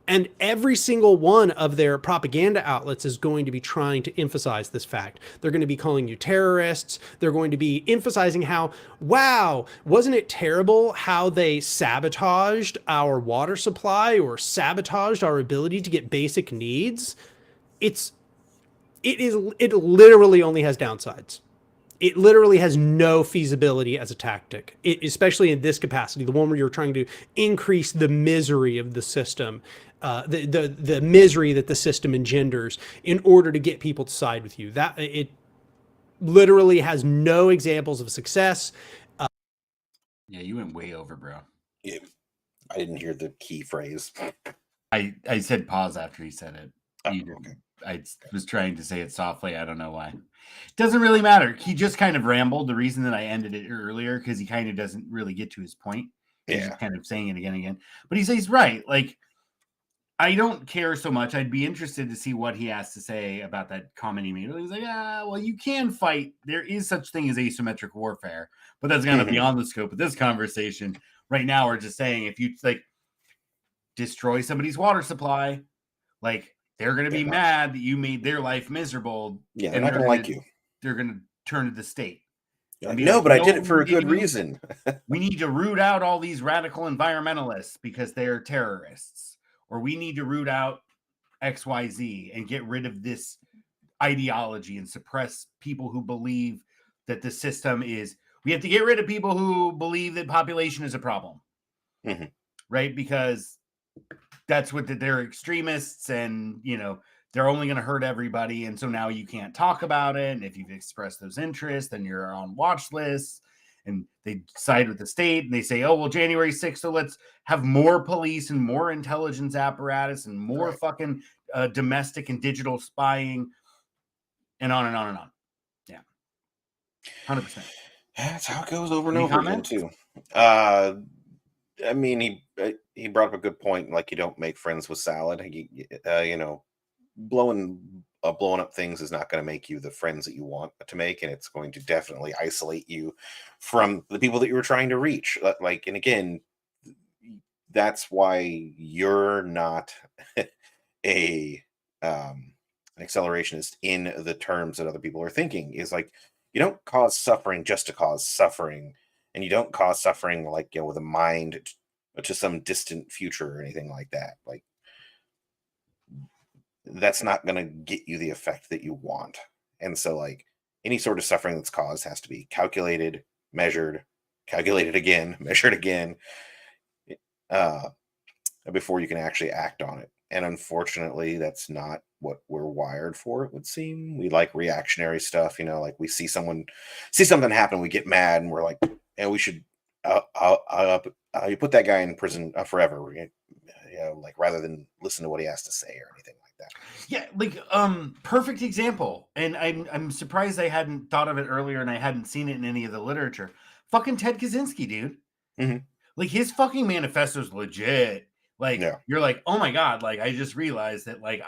And every single one of their propaganda outlets is going to be trying to emphasize this fact. They're going to be calling you terrorists. They're going to be emphasizing how, wow, wasn't it terrible how they sabotaged our water supply or sabotaged our ability to get basic needs? It literally only has downsides. It literally has no feasibility as a tactic, especially in this capacity, the one where you're trying to increase the misery of the system, the misery that the system engenders in order to get people to side with you. That it literally has no examples of success. Yeah, you went way over, bro. Yeah, I didn't hear the key phrase. I said pause after he said it. Okay. I was trying to say it softly. I don't know why. It doesn't really matter. He just kind of rambled. The reason that I ended it earlier, because he kind of doesn't really get to his point. He's just kind of saying it again and again. But he's right. Like, I don't care so much. I'd be interested to see what he has to say about that comment he made. He's like, well, you can fight. There is such thing as asymmetric warfare, but that's kind of beyond the scope of this conversation. Right now, we're just saying if you like destroy somebody's water supply, like they're going to be mad that you made their life miserable. Yeah, they're not going to like you. They're going to turn to the state. No, but I did it for a good reason. We need to root out all these radical environmentalists because they're terrorists. Or we need to root out XYZ and get rid of this ideology and suppress people who believe that the system is. We have to get rid of people who believe that population is a problem. Right? Because that's what they're extremists and, they're only going to hurt everybody. And so now you can't talk about it. And if you've expressed those interests, then you're on watch lists. And they side with the state and they say, oh, well, January 6th, so let's have more police and more intelligence apparatus and more fucking domestic and digital spying and on and on and on. Yeah. 100%. That's how it goes over and Any over comments? again, too. I mean, he brought up a good point. Like, you don't make friends with salad. You know, blowing up things is not going to make you the friends that you want to make, and it's going to definitely isolate you from the people that you were trying to reach. Like, and again, that's why you're not a an accelerationist in the terms that other people are thinking. Is like, you don't cause suffering just to cause suffering, and you don't cause suffering like, with a mind to some distant future or anything like that. Like, that's not going to get you the effect that you want. And so, like, any sort of suffering that's caused has to be calculated, measured, calculated again, measured again, uh, before you can actually act on it. And unfortunately, that's not what we're wired for, it would seem. We like reactionary stuff, like we see something happen, we get mad, and we're like, we should you put that guy in prison forever, like, rather than listen to what he has to say or anything like that. Yeah, like perfect example. And I'm surprised I hadn't thought of it earlier and I hadn't seen it in any of the literature. Fucking Ted Kaczynski, dude. Mm-hmm. Like, his fucking manifesto's legit. Like, Yeah. You're like, oh my God, like, I just realized that, like,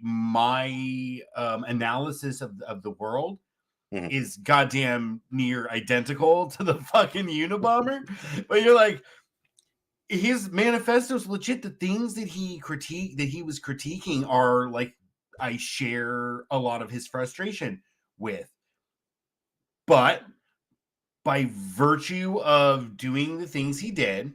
my analysis of the world Mm-hmm. is goddamn near identical to the fucking Unabomber. But you're like, his manifesto's legit. The things that he was critiquing are like, I share a lot of his frustration with. But by virtue of doing the things he did,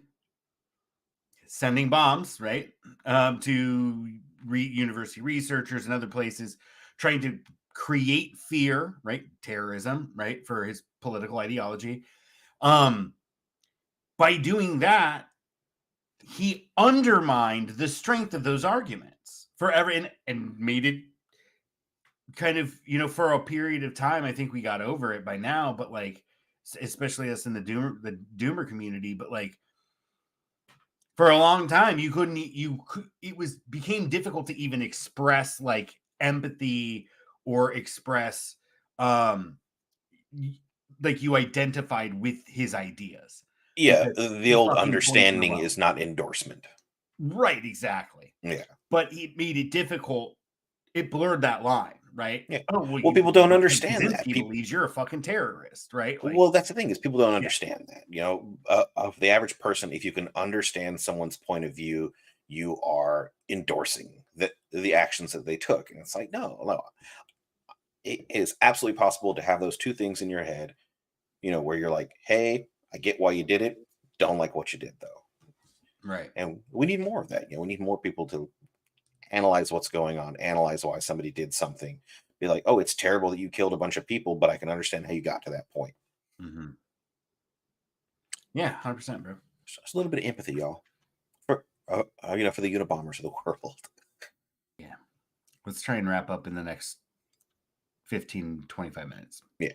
sending bombs, right, to university researchers and other places, trying to create fear, right, terrorism, right, for his political ideology. By doing that, he undermined the strength of those arguments and made it kind of, for a period of time. I think we got over it by now, but like, especially us in the doomer community, but like, for a long time, it became difficult to even express like empathy or express like you identified with his ideas. Yeah, Because the he old fucking points understanding out. is not endorsement. Right, exactly. Yeah. But he made it difficult. It blurred that line, right? Yeah. Oh, Well, people don't Ted understand that. Kaczynski believes you're a fucking terrorist, right? Like, Well, that's the thing, is people don't understand that. Of the average person, if you can understand someone's point of view, you are endorsing the actions that they took. And it's like, no. It is absolutely possible to have those two things in your head, where you're like, hey, I get why you did it. Don't like what you did, though. right. And we need more of that. We need more people to analyze what's going on, analyze why somebody did something. Be like, oh, it's terrible that you killed a bunch of people, but I can understand how you got to that point. Mm-hmm. Yeah, 100%, bro. Just a little bit of empathy, y'all, for for the Unabombers of the world. Yeah. Let's try and wrap up in the next 15, 25 minutes. Yeah.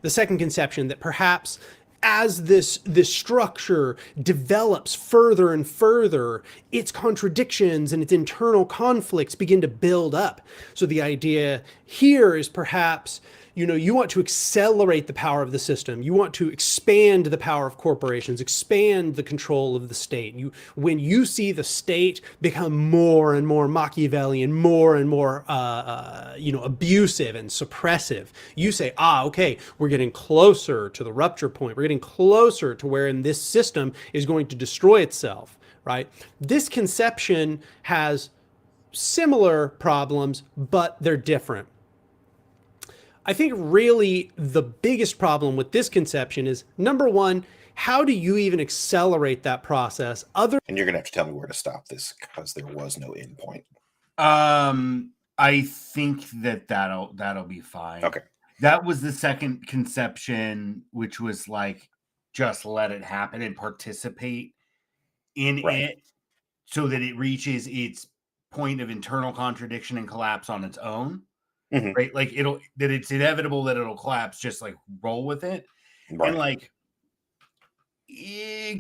The second conception that perhaps as this structure develops further and further, its contradictions and its internal conflicts begin to build up. So the idea here is perhaps, you want to accelerate the power of the system. You want to expand the power of corporations, expand the control of the state. When you see the state become more and more Machiavellian, more and more, abusive and suppressive, you say, okay, we're getting closer to the rupture point. We're getting closer to wherein this system is going to destroy itself, right? This conception has similar problems, but they're different. I think really the biggest problem with this conception is, number one, how do you even accelerate that process? And you're going to have to tell me where to stop this, because there was no end point. I think that'll be fine. Okay. That was the second conception, which was like, just let it happen and participate in it so that it reaches its point of internal contradiction and collapse on its own, Mhm. right? Like that it's inevitable that it'll collapse, just like roll with it. And Right. like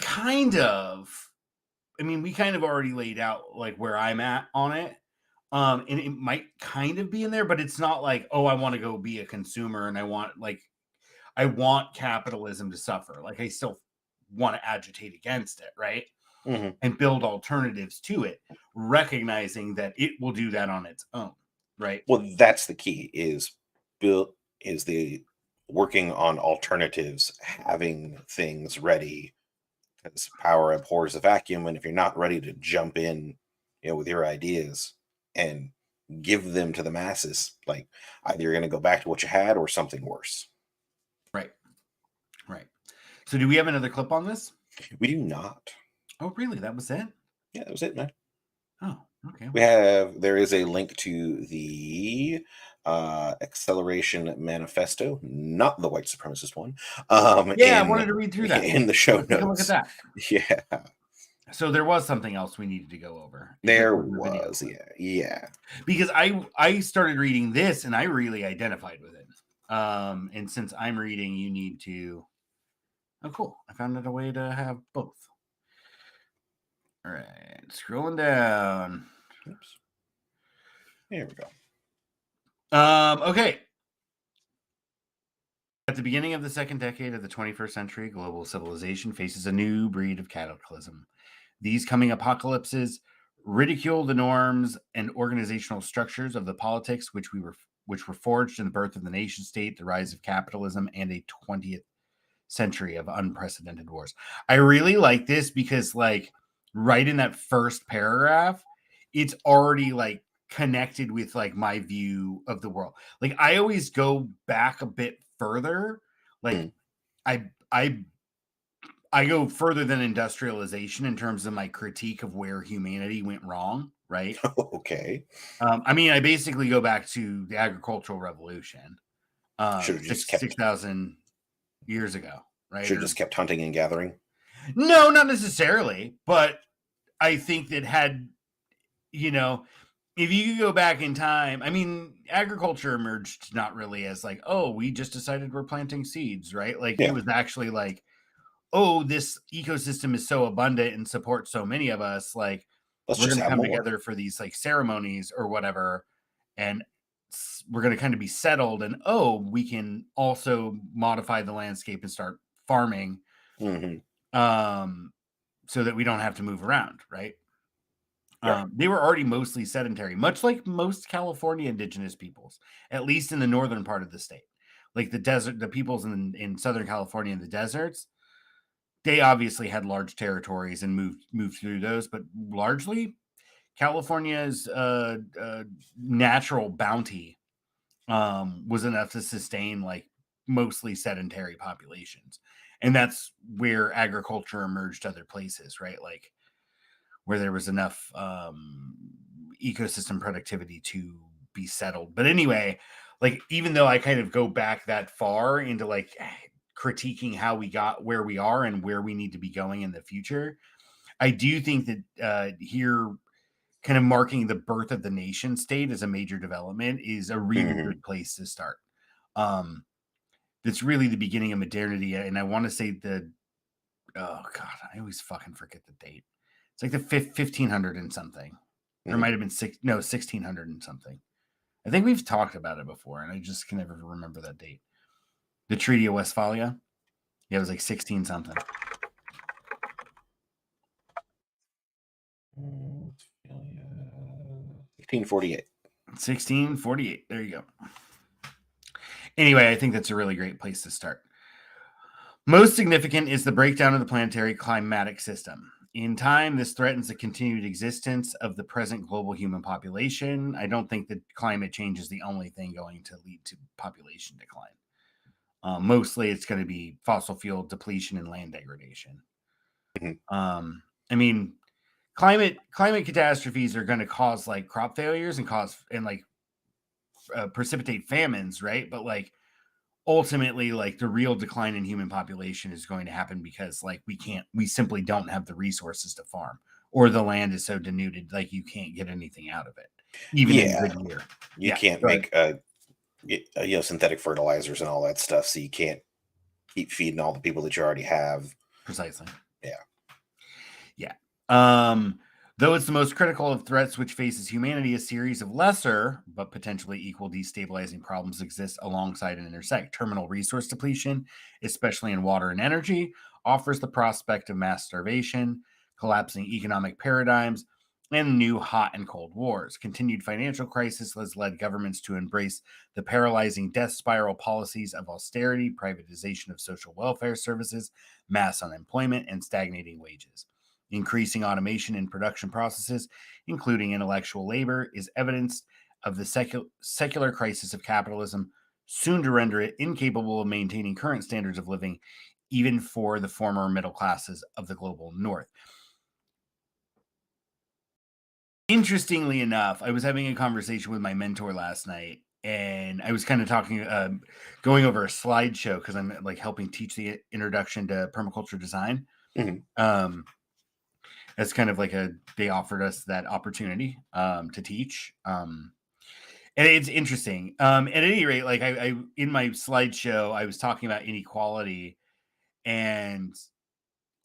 kind of, I mean, we kind of already laid out like where I'm at on it. And it might kind of be in there, but it's not like, oh, I want to go be a consumer and I want capitalism to suffer. Like I still want to agitate against it, right? Mhm. And build alternatives to it, recognizing that it will do that on its own, right? Well, that's the key is the working on alternatives, having things ready, because power abhors a vacuum, and if you're not ready to jump in, with your ideas and give them to the masses, like either you're going to go back to what you had or something worse. Right. Right. So do we have another clip on this? We do not. Oh, really? That was it? Yeah, that was it, man. Oh, okay. There is a link to the Acceleration Manifesto, not the white supremacist one. Yeah, I wanted to read through that. in the show Let's take a look at notes. that. Yeah, So there was something else we needed to go over. there It wasn't a video was. clip. Yeah. Because I started reading this and I really identified with it. And since I'm reading, you need to. Oh, cool! I found out a way to have both. All right, scrolling down. Oops. There we go. Okay. At the beginning of the second decade of the 21st century, global civilization faces a new breed of cataclysm. These coming apocalypses ridicule the norms and organizational structures of the politics which were forged in the birth of the nation state, the rise of capitalism, and a 20th century of unprecedented wars. I really like this because, like, right in that first paragraph, it's already like connected with like my view of the world. Like, I always go back a bit further. Like, I go further than industrialization in terms of my critique of where humanity went wrong, right? Okay. I mean, I basically go back to the agricultural revolution, Should have just kept 6,000 years ago, right? should have just kept hunting and gathering. No, not necessarily, but I think that had, if you could go back in time, I mean, agriculture emerged not really as like, oh, we just decided we're planting seeds, right? Like, Yeah. it was actually like, oh, this ecosystem is so abundant and supports so many of us, like, Let's we're just going to have come more. together for these like ceremonies or whatever, and we're going to kind of be settled, and oh, we can also modify the landscape and start farming, hmm so that we don't have to move around, right? Right. They were already mostly sedentary, much like most California indigenous peoples, at least in the northern part of the state. Like the peoples in Southern California in the deserts, they obviously had large territories and moved through those, but largely California's natural bounty was enough to sustain like mostly sedentary populations, and that's where agriculture emerged other places, right? Like, where there was enough ecosystem productivity to be settled. But anyway, like, even though I kind of go back that far into like critiquing how we got where we are and where we need to be going in the future, I do think that here, kind of marking the birth of the nation state as a major development is a really hmm good place to start. That's really the beginning of modernity, and I want to say oh god, I always fucking forget the date. It's like the 1500 and something. Or it Mhm. might have been 1600 and something. I think we've talked about it before, and I just can never remember that date. The Treaty of Westphalia. Yeah, it was like 16 something. 1848. 1648. There you go. Anyway, I think that's a really great place to start. Most significant is the breakdown of the planetary climatic system. In time, this threatens the continued existence of the present global human population. I don't think that climate change is the only thing going to lead to population decline. Mostly, it's going to be fossil fuel depletion and land degradation. Mhm. I mean, climate catastrophes are going to cause like crop failures and like precipitate famines, right? But like, ultimately, like, the real decline in human population is going to happen because like we simply don't have the resources to farm, or the land is so denuded, like you can't get anything out of it, even in Yeah. good year. You Yeah, can't go ahead. make synthetic fertilizers and all that stuff, so you can't keep feeding all the people that you already have. Precisely. Yeah. Yeah. Though it's the most critical of threats which faces humanity, a series of lesser but potentially equal destabilizing problems exist alongside and intersect. Terminal resource depletion, especially in water and energy, offers the prospect of mass starvation, collapsing economic paradigms, and new hot and cold wars. Continued financial crisis has led governments to embrace the paralyzing death spiral policies of austerity, privatization of social welfare services, mass unemployment, and stagnating wages. Increasing automation in production processes, including intellectual labor, is evidence of the secular crisis of capitalism, soon to render it incapable of maintaining current standards of living, even for the former middle classes of the global north. Interestingly enough, I was having a conversation with my mentor last night, and I was kind of talking, going over a slideshow because I'm like helping teach the introduction to permaculture design. Mhm. As kind of like they offered us that opportunity to teach. And it's interesting. At any rate, like I in my slideshow, I was talking about inequality and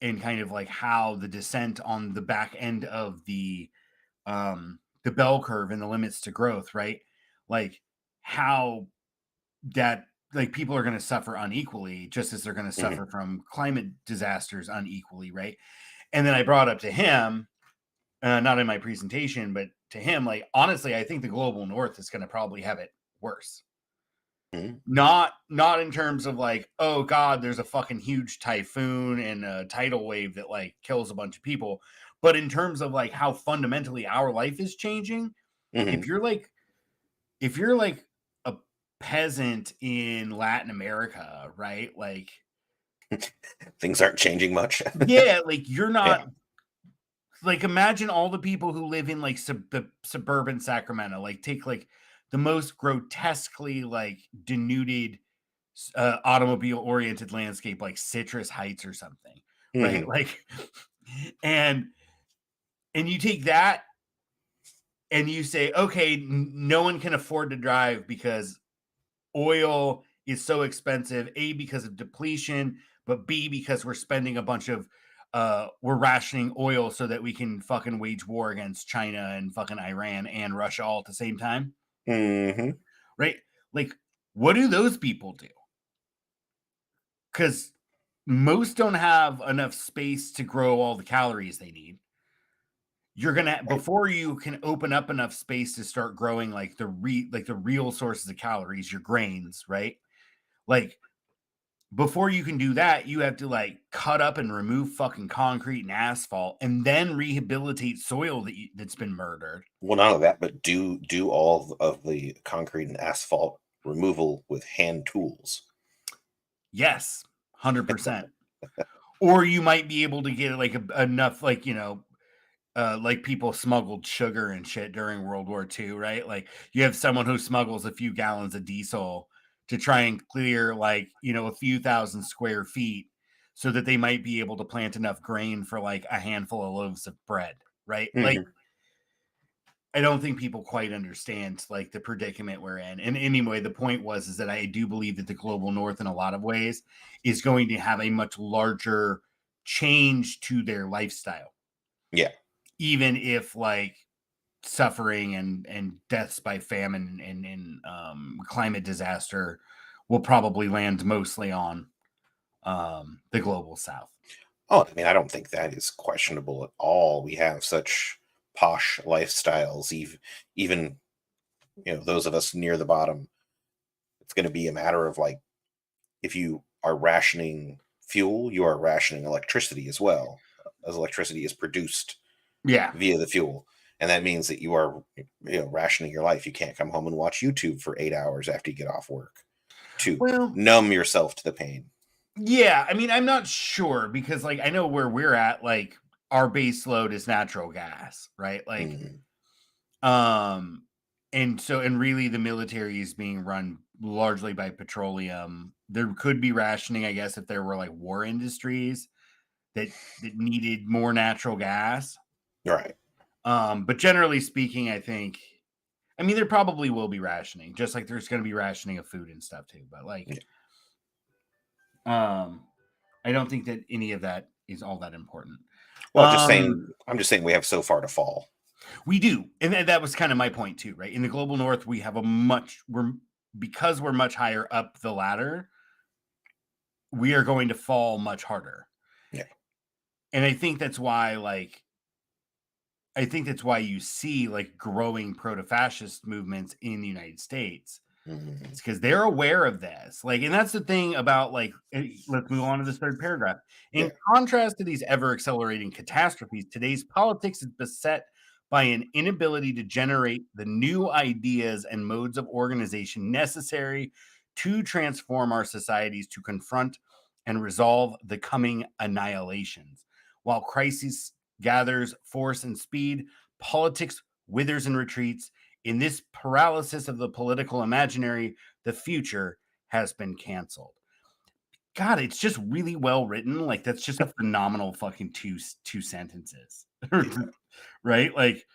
kind of like how the descent on the back end of the bell curve and the limits to growth, right? Like how that like people are going to suffer unequally, just as they're going to suffer from climate disasters unequally, right? And then I brought up to him, not in my presentation, but to him, like honestly, I think the global north is going to probably have it worse. Mhm. Not in terms of like, oh god, there's a fucking huge typhoon and a tidal wave that like kills a bunch of people, but in terms of like how fundamentally our life is changing. If Mhm. you're like a peasant in Latin America, right? Like Things aren't changing much. yeah, like you're Yeah. not like imagine all the people who live in like the suburban Sacramento. Like take like the most grotesquely like denuded automobile oriented landscape like Citrus Heights or something, right? Mhm. Like and you take that and you say, okay, no one can afford to drive because oil is so expensive, A, because of depletion, but B, because we're spending a bunch of we're rationing oil so that we can fucking wage war against China and fucking Iran and Russia all at the same time, Mhm. right? Like, what do those people do? Because most don't have enough space to grow all the calories they need. You're gonna Right. before you can open up enough space to start growing like the real sources of calories, your grains, right? Like before you can do that, you have to like cut up and remove fucking concrete and asphalt and then rehabilitate soil that's been murdered. Well, not only that, but do all of the concrete and asphalt removal with hand tools. Yes, 100%. Or you might be able to get like enough, like, like people smuggled sugar and shit during World War II, right? Like you have someone who smuggles a few gallons of diesel to try and clear like, a few thousand square feet so that they might be able to plant enough grain for like a handful of loaves of bread, right? Like Mhm. I don't think people quite understand like the predicament we're in. And anyway, the point was is that I do believe that the global north in a lot of ways is going to have a much larger change to their lifestyle, Yeah. even if like suffering and deaths by famine and climate disaster will probably land mostly on the global south. Oh, I mean, I don't think that is questionable at all. We have such posh lifestyles, even those of us near the bottom. It's going to be a matter of like if you are rationing fuel, you are rationing electricity as well, as electricity is produced Yeah. via the fuel. And that means that you are rationing your life. You can't come home and watch YouTube for 8 hours after you get off work to Well, numb yourself to the pain. yeah. I mean, I'm not sure because like I know where we're at, like our base load is natural gas, right? Like, Mhm. um, and really the military is being run largely by petroleum. There could be rationing, I guess, if there were like war industries that needed more natural gas. Right. But generally speaking, I mean, there probably will be rationing, just like there's going to be rationing of food and stuff too. But like, I don't think that any of that is all that important. Well, I'm just saying we have so far to fall. We do, and that was kind of my point too, right? In the global north, we have because we're much higher up the ladder, we are going to fall much harder. Yeah. And I think that's why you see like growing proto-fascist movements in the United States. Mhm. It's because they're aware of this. Like, and that's the thing about like, let's move on to this third paragraph. In contrast to these ever accelerating catastrophes, today's politics is beset by an inability to generate the new ideas and modes of organization necessary to transform our societies to confront and resolve the coming annihilations. While crisis gathers force and speed, politics withers and retreats. In this paralysis of the political imaginary, the future has been canceled. God, it's just really well written. Like, that's just a phenomenal fucking two sentences. Right? Like,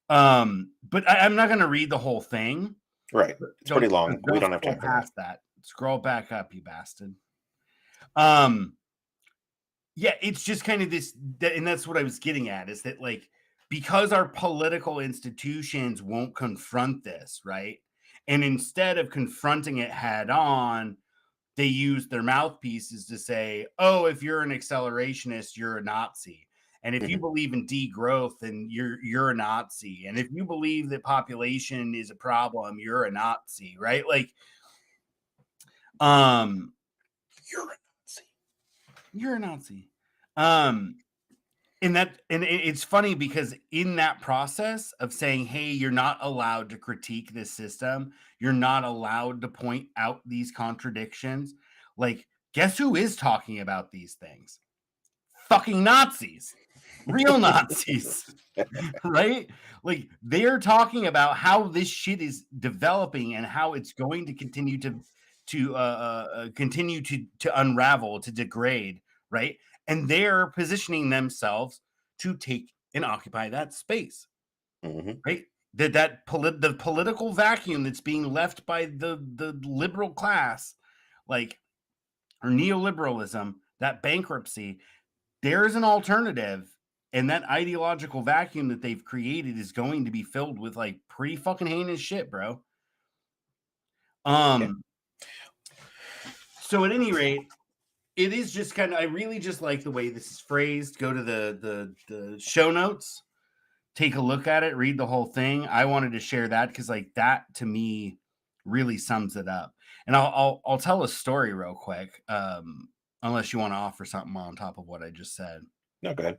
but I'm not gonna read the whole thing. Right. It's pretty long. We don't have time for that. Past that. Scroll back up, you bastard. Yeah, it's just kind of and that's what I was getting at, is that like, because our political institutions won't confront this, right? And instead of confronting it head on, they use their mouthpieces to say, oh, if you're an accelerationist, you're a Nazi. And if you believe in degrowth, then you're a Nazi. And if you believe that population is a problem, you're a Nazi, right? Like, You're a Nazi. You're a Nazi. And it's funny because in that process of saying, hey, you're not allowed to critique this system, you're not allowed to point out these contradictions, like, guess who is talking about these things? Fucking Nazis. Real Nazis. Right? Like, they're talking about how this shit is developing and how it's going to continue to unravel, to degrade, right? And they're positioning themselves to take and occupy that space, right? The political vacuum that's being left by the liberal class, like, or neoliberalism, that bankruptcy, there's an alternative, and that ideological vacuum that they've created is going to be filled with like pretty fucking heinous shit, bro. So at any rate, it is just kind of, I really just like the way this is phrased. Go to the show notes, take a look at it, read the whole thing. I wanted to share that because like that to me really sums it up. And I'll tell a story real quick, unless you want to offer something on top of what I just said. No, go ahead.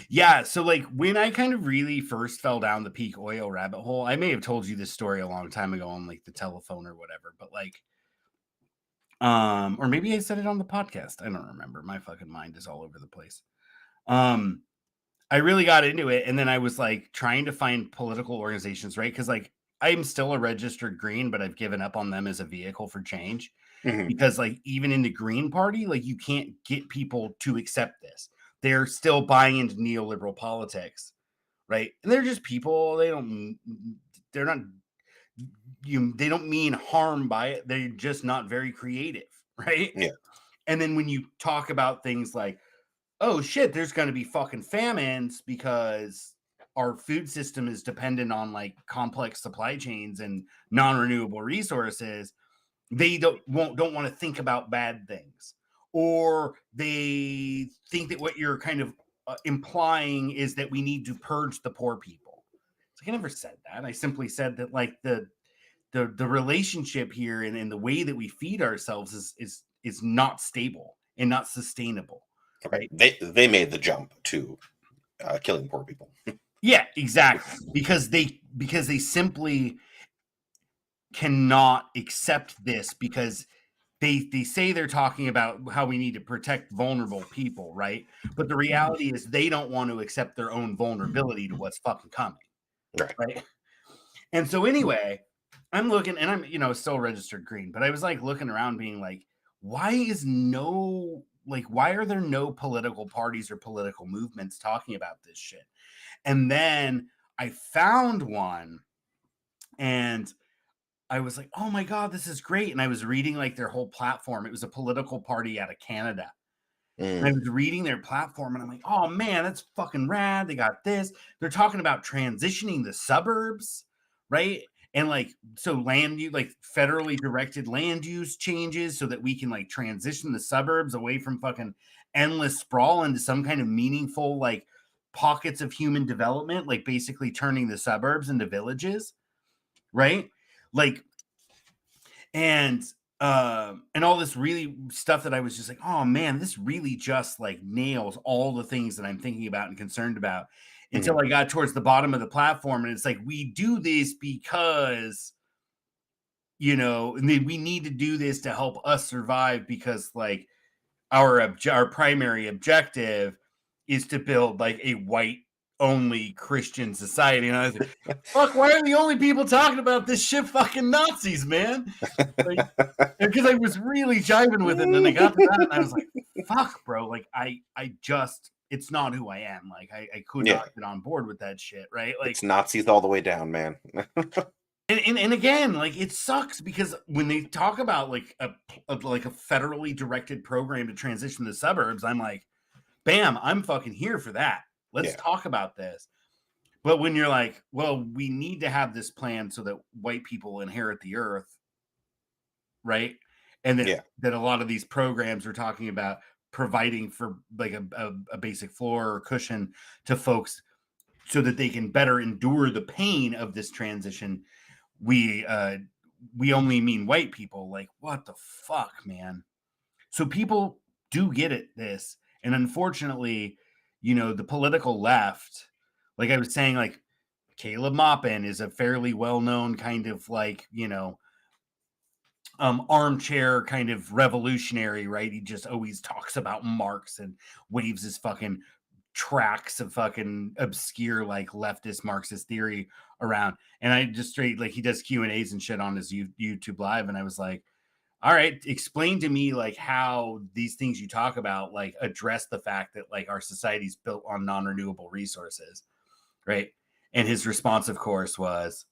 Yeah, so like when I kind of really first fell down the peak oil rabbit hole, I may have told you this story a long time ago on like the telephone or whatever, but like, or maybe I said it on the podcast. I don't remember. My fucking mind is all over the place. I really got into it, and then I was like trying to find political organizations, right? Because like I'm still a registered Green, but I've given up on them as a vehicle for change. Because like even in the Green Party, like you can't get people to accept this. They're still buying into neoliberal politics, right? And they're just people. They don't mean harm by it. They're just not very creative, right? Yeah. And then when you talk about things like, oh shit, there's going to be fucking famines because our food system is dependent on like complex supply chains and non-renewable resources, they don't want to think about bad things, or they think that what you're kind of implying is that we need to purge the poor people. So I never said that. I simply said that like the relationship here and the way that we feed ourselves is not stable and not sustainable. Right. They made the jump to killing poor people. Yeah, exactly. Because they simply cannot accept this, because they say they're talking about how we need to protect vulnerable people, right? But the reality is they don't want to accept their own vulnerability to what's fucking coming. Right. And so anyway, I'm looking, and I'm still registered Green, but I was like looking around being like, why are there no political parties or political movements talking about this shit? And then I found one and I was like, oh my God, this is great. And I was reading like their whole platform. It was a political party out of Canada. And I was reading their platform and I'm like, oh man, that's fucking rad. They got this. They're talking about transitioning the suburbs, right? And like, so land use, like federally directed land use changes so that we can like transition the suburbs away from fucking endless sprawl into some kind of meaningful like pockets of human development, like basically turning the suburbs into villages, right? Like, and all this really stuff that I was just like, oh man, this really just like nails all the things that I'm thinking about and concerned about until I got towards the bottom of the platform. And it's like, we do this because, you know, and we need to do this to help us survive because like our primary objective is to build like a white only Christian society. And I was like, fuck, why are the only people talking about this shit fucking Nazis, man? Like, because I was really jiving with it, and then I got to that, and I was like, fuck, bro. Like, I just, it's not who I am. Like, I could not get on board with that shit, right? Like, it's Nazis all the way down, man. and again, like, it sucks because when they talk about like a federally directed program to transition the suburbs, I'm like, bam, I'm fucking here for that. Let's talk about this. But when you're like, well, we need to have this plan so that white people inherit the earth, right? And that a lot of these programs are talking about providing for like a basic floor or cushion to folks so that they can better endure the pain of this transition. We only mean white people. Like, what the fuck, man? So people do get it, this. And unfortunately, you know, the political left, like I was saying, like Caleb Maupin is a fairly well-known kind of like, you know, armchair kind of revolutionary, right? He just always talks about Marx and waves his fucking tracks of fucking obscure like leftist Marxist theory around. And I just straight like he does Q&As and shit on his YouTube live, and I was like, all right, explain to me like how these things you talk about like address the fact that like our society's built on non-renewable resources, right? And his response, of course, was,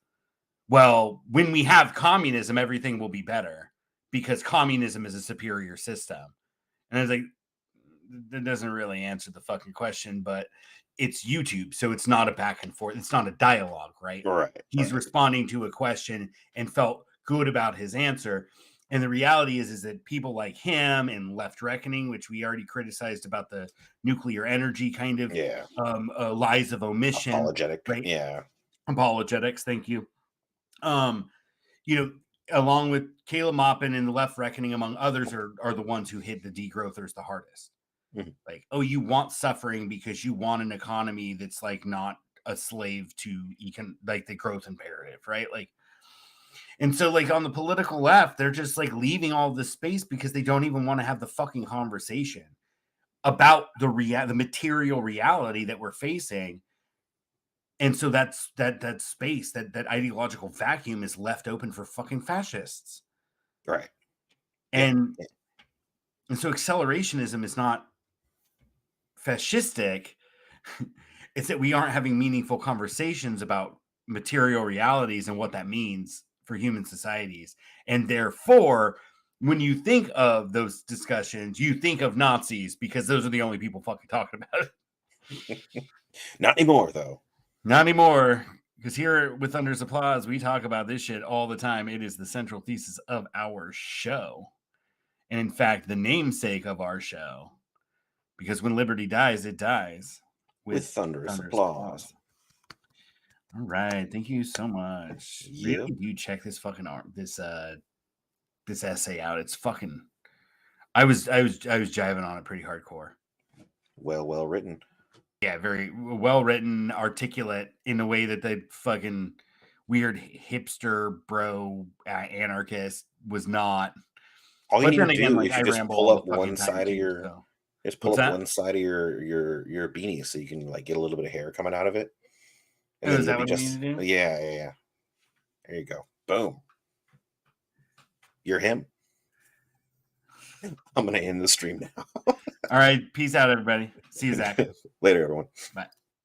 well, when we have communism, everything will be better because communism is a superior system. And I was like, that doesn't really answer the fucking question, but it's YouTube, so it's not a back and forth. It's not a dialogue, right? Right. He's responding to a question and felt good about his answer. And the reality is that people like him and Left Reckoning, which we already criticized about the nuclear energy kind of lies of omission, apologetic, right? Apologetics, thank you. You know, along with Caleb Maupin and the Left Reckoning, among others, are the ones who hit the degrowthers the hardest. Like, oh, you want suffering because you want an economy that's like not a slave to like the growth imperative, right? Like, and so like on the political left, they're just like leaving all this space because they don't even want to have the fucking conversation about the material reality that we're facing. And so that's that space, that ideological vacuum is left open for fucking fascists. Right. And so accelerationism is not fascistic. It's that we aren't having meaningful conversations about material realities and what that means for human societies. And therefore, when you think of those discussions, you think of Nazis because those are the only people fucking talking about it. Not anymore, though. Not anymore. Because here with Thunder's Applause, we talk about this shit all the time. It is the central thesis of our show. And in fact, the namesake of our show. Because when liberty dies, it dies. With thunderous applause. All right. Thank you so much. Yep. Really do check this fucking this essay out. It's fucking I was jiving on it pretty hardcore. Well written. Yeah, very well written, articulate in a way that the fucking weird hipster bro anarchist was not. All you need to do like, is you just pull up one side of your just pull up one side of your beanie so you can like get a little bit of hair coming out of it. And then is that you'll what be you need to do? Yeah. There you go. Boom. You're him. I'm gonna end the stream now. All right. Peace out, everybody. See you, Zach. Later, everyone. Bye.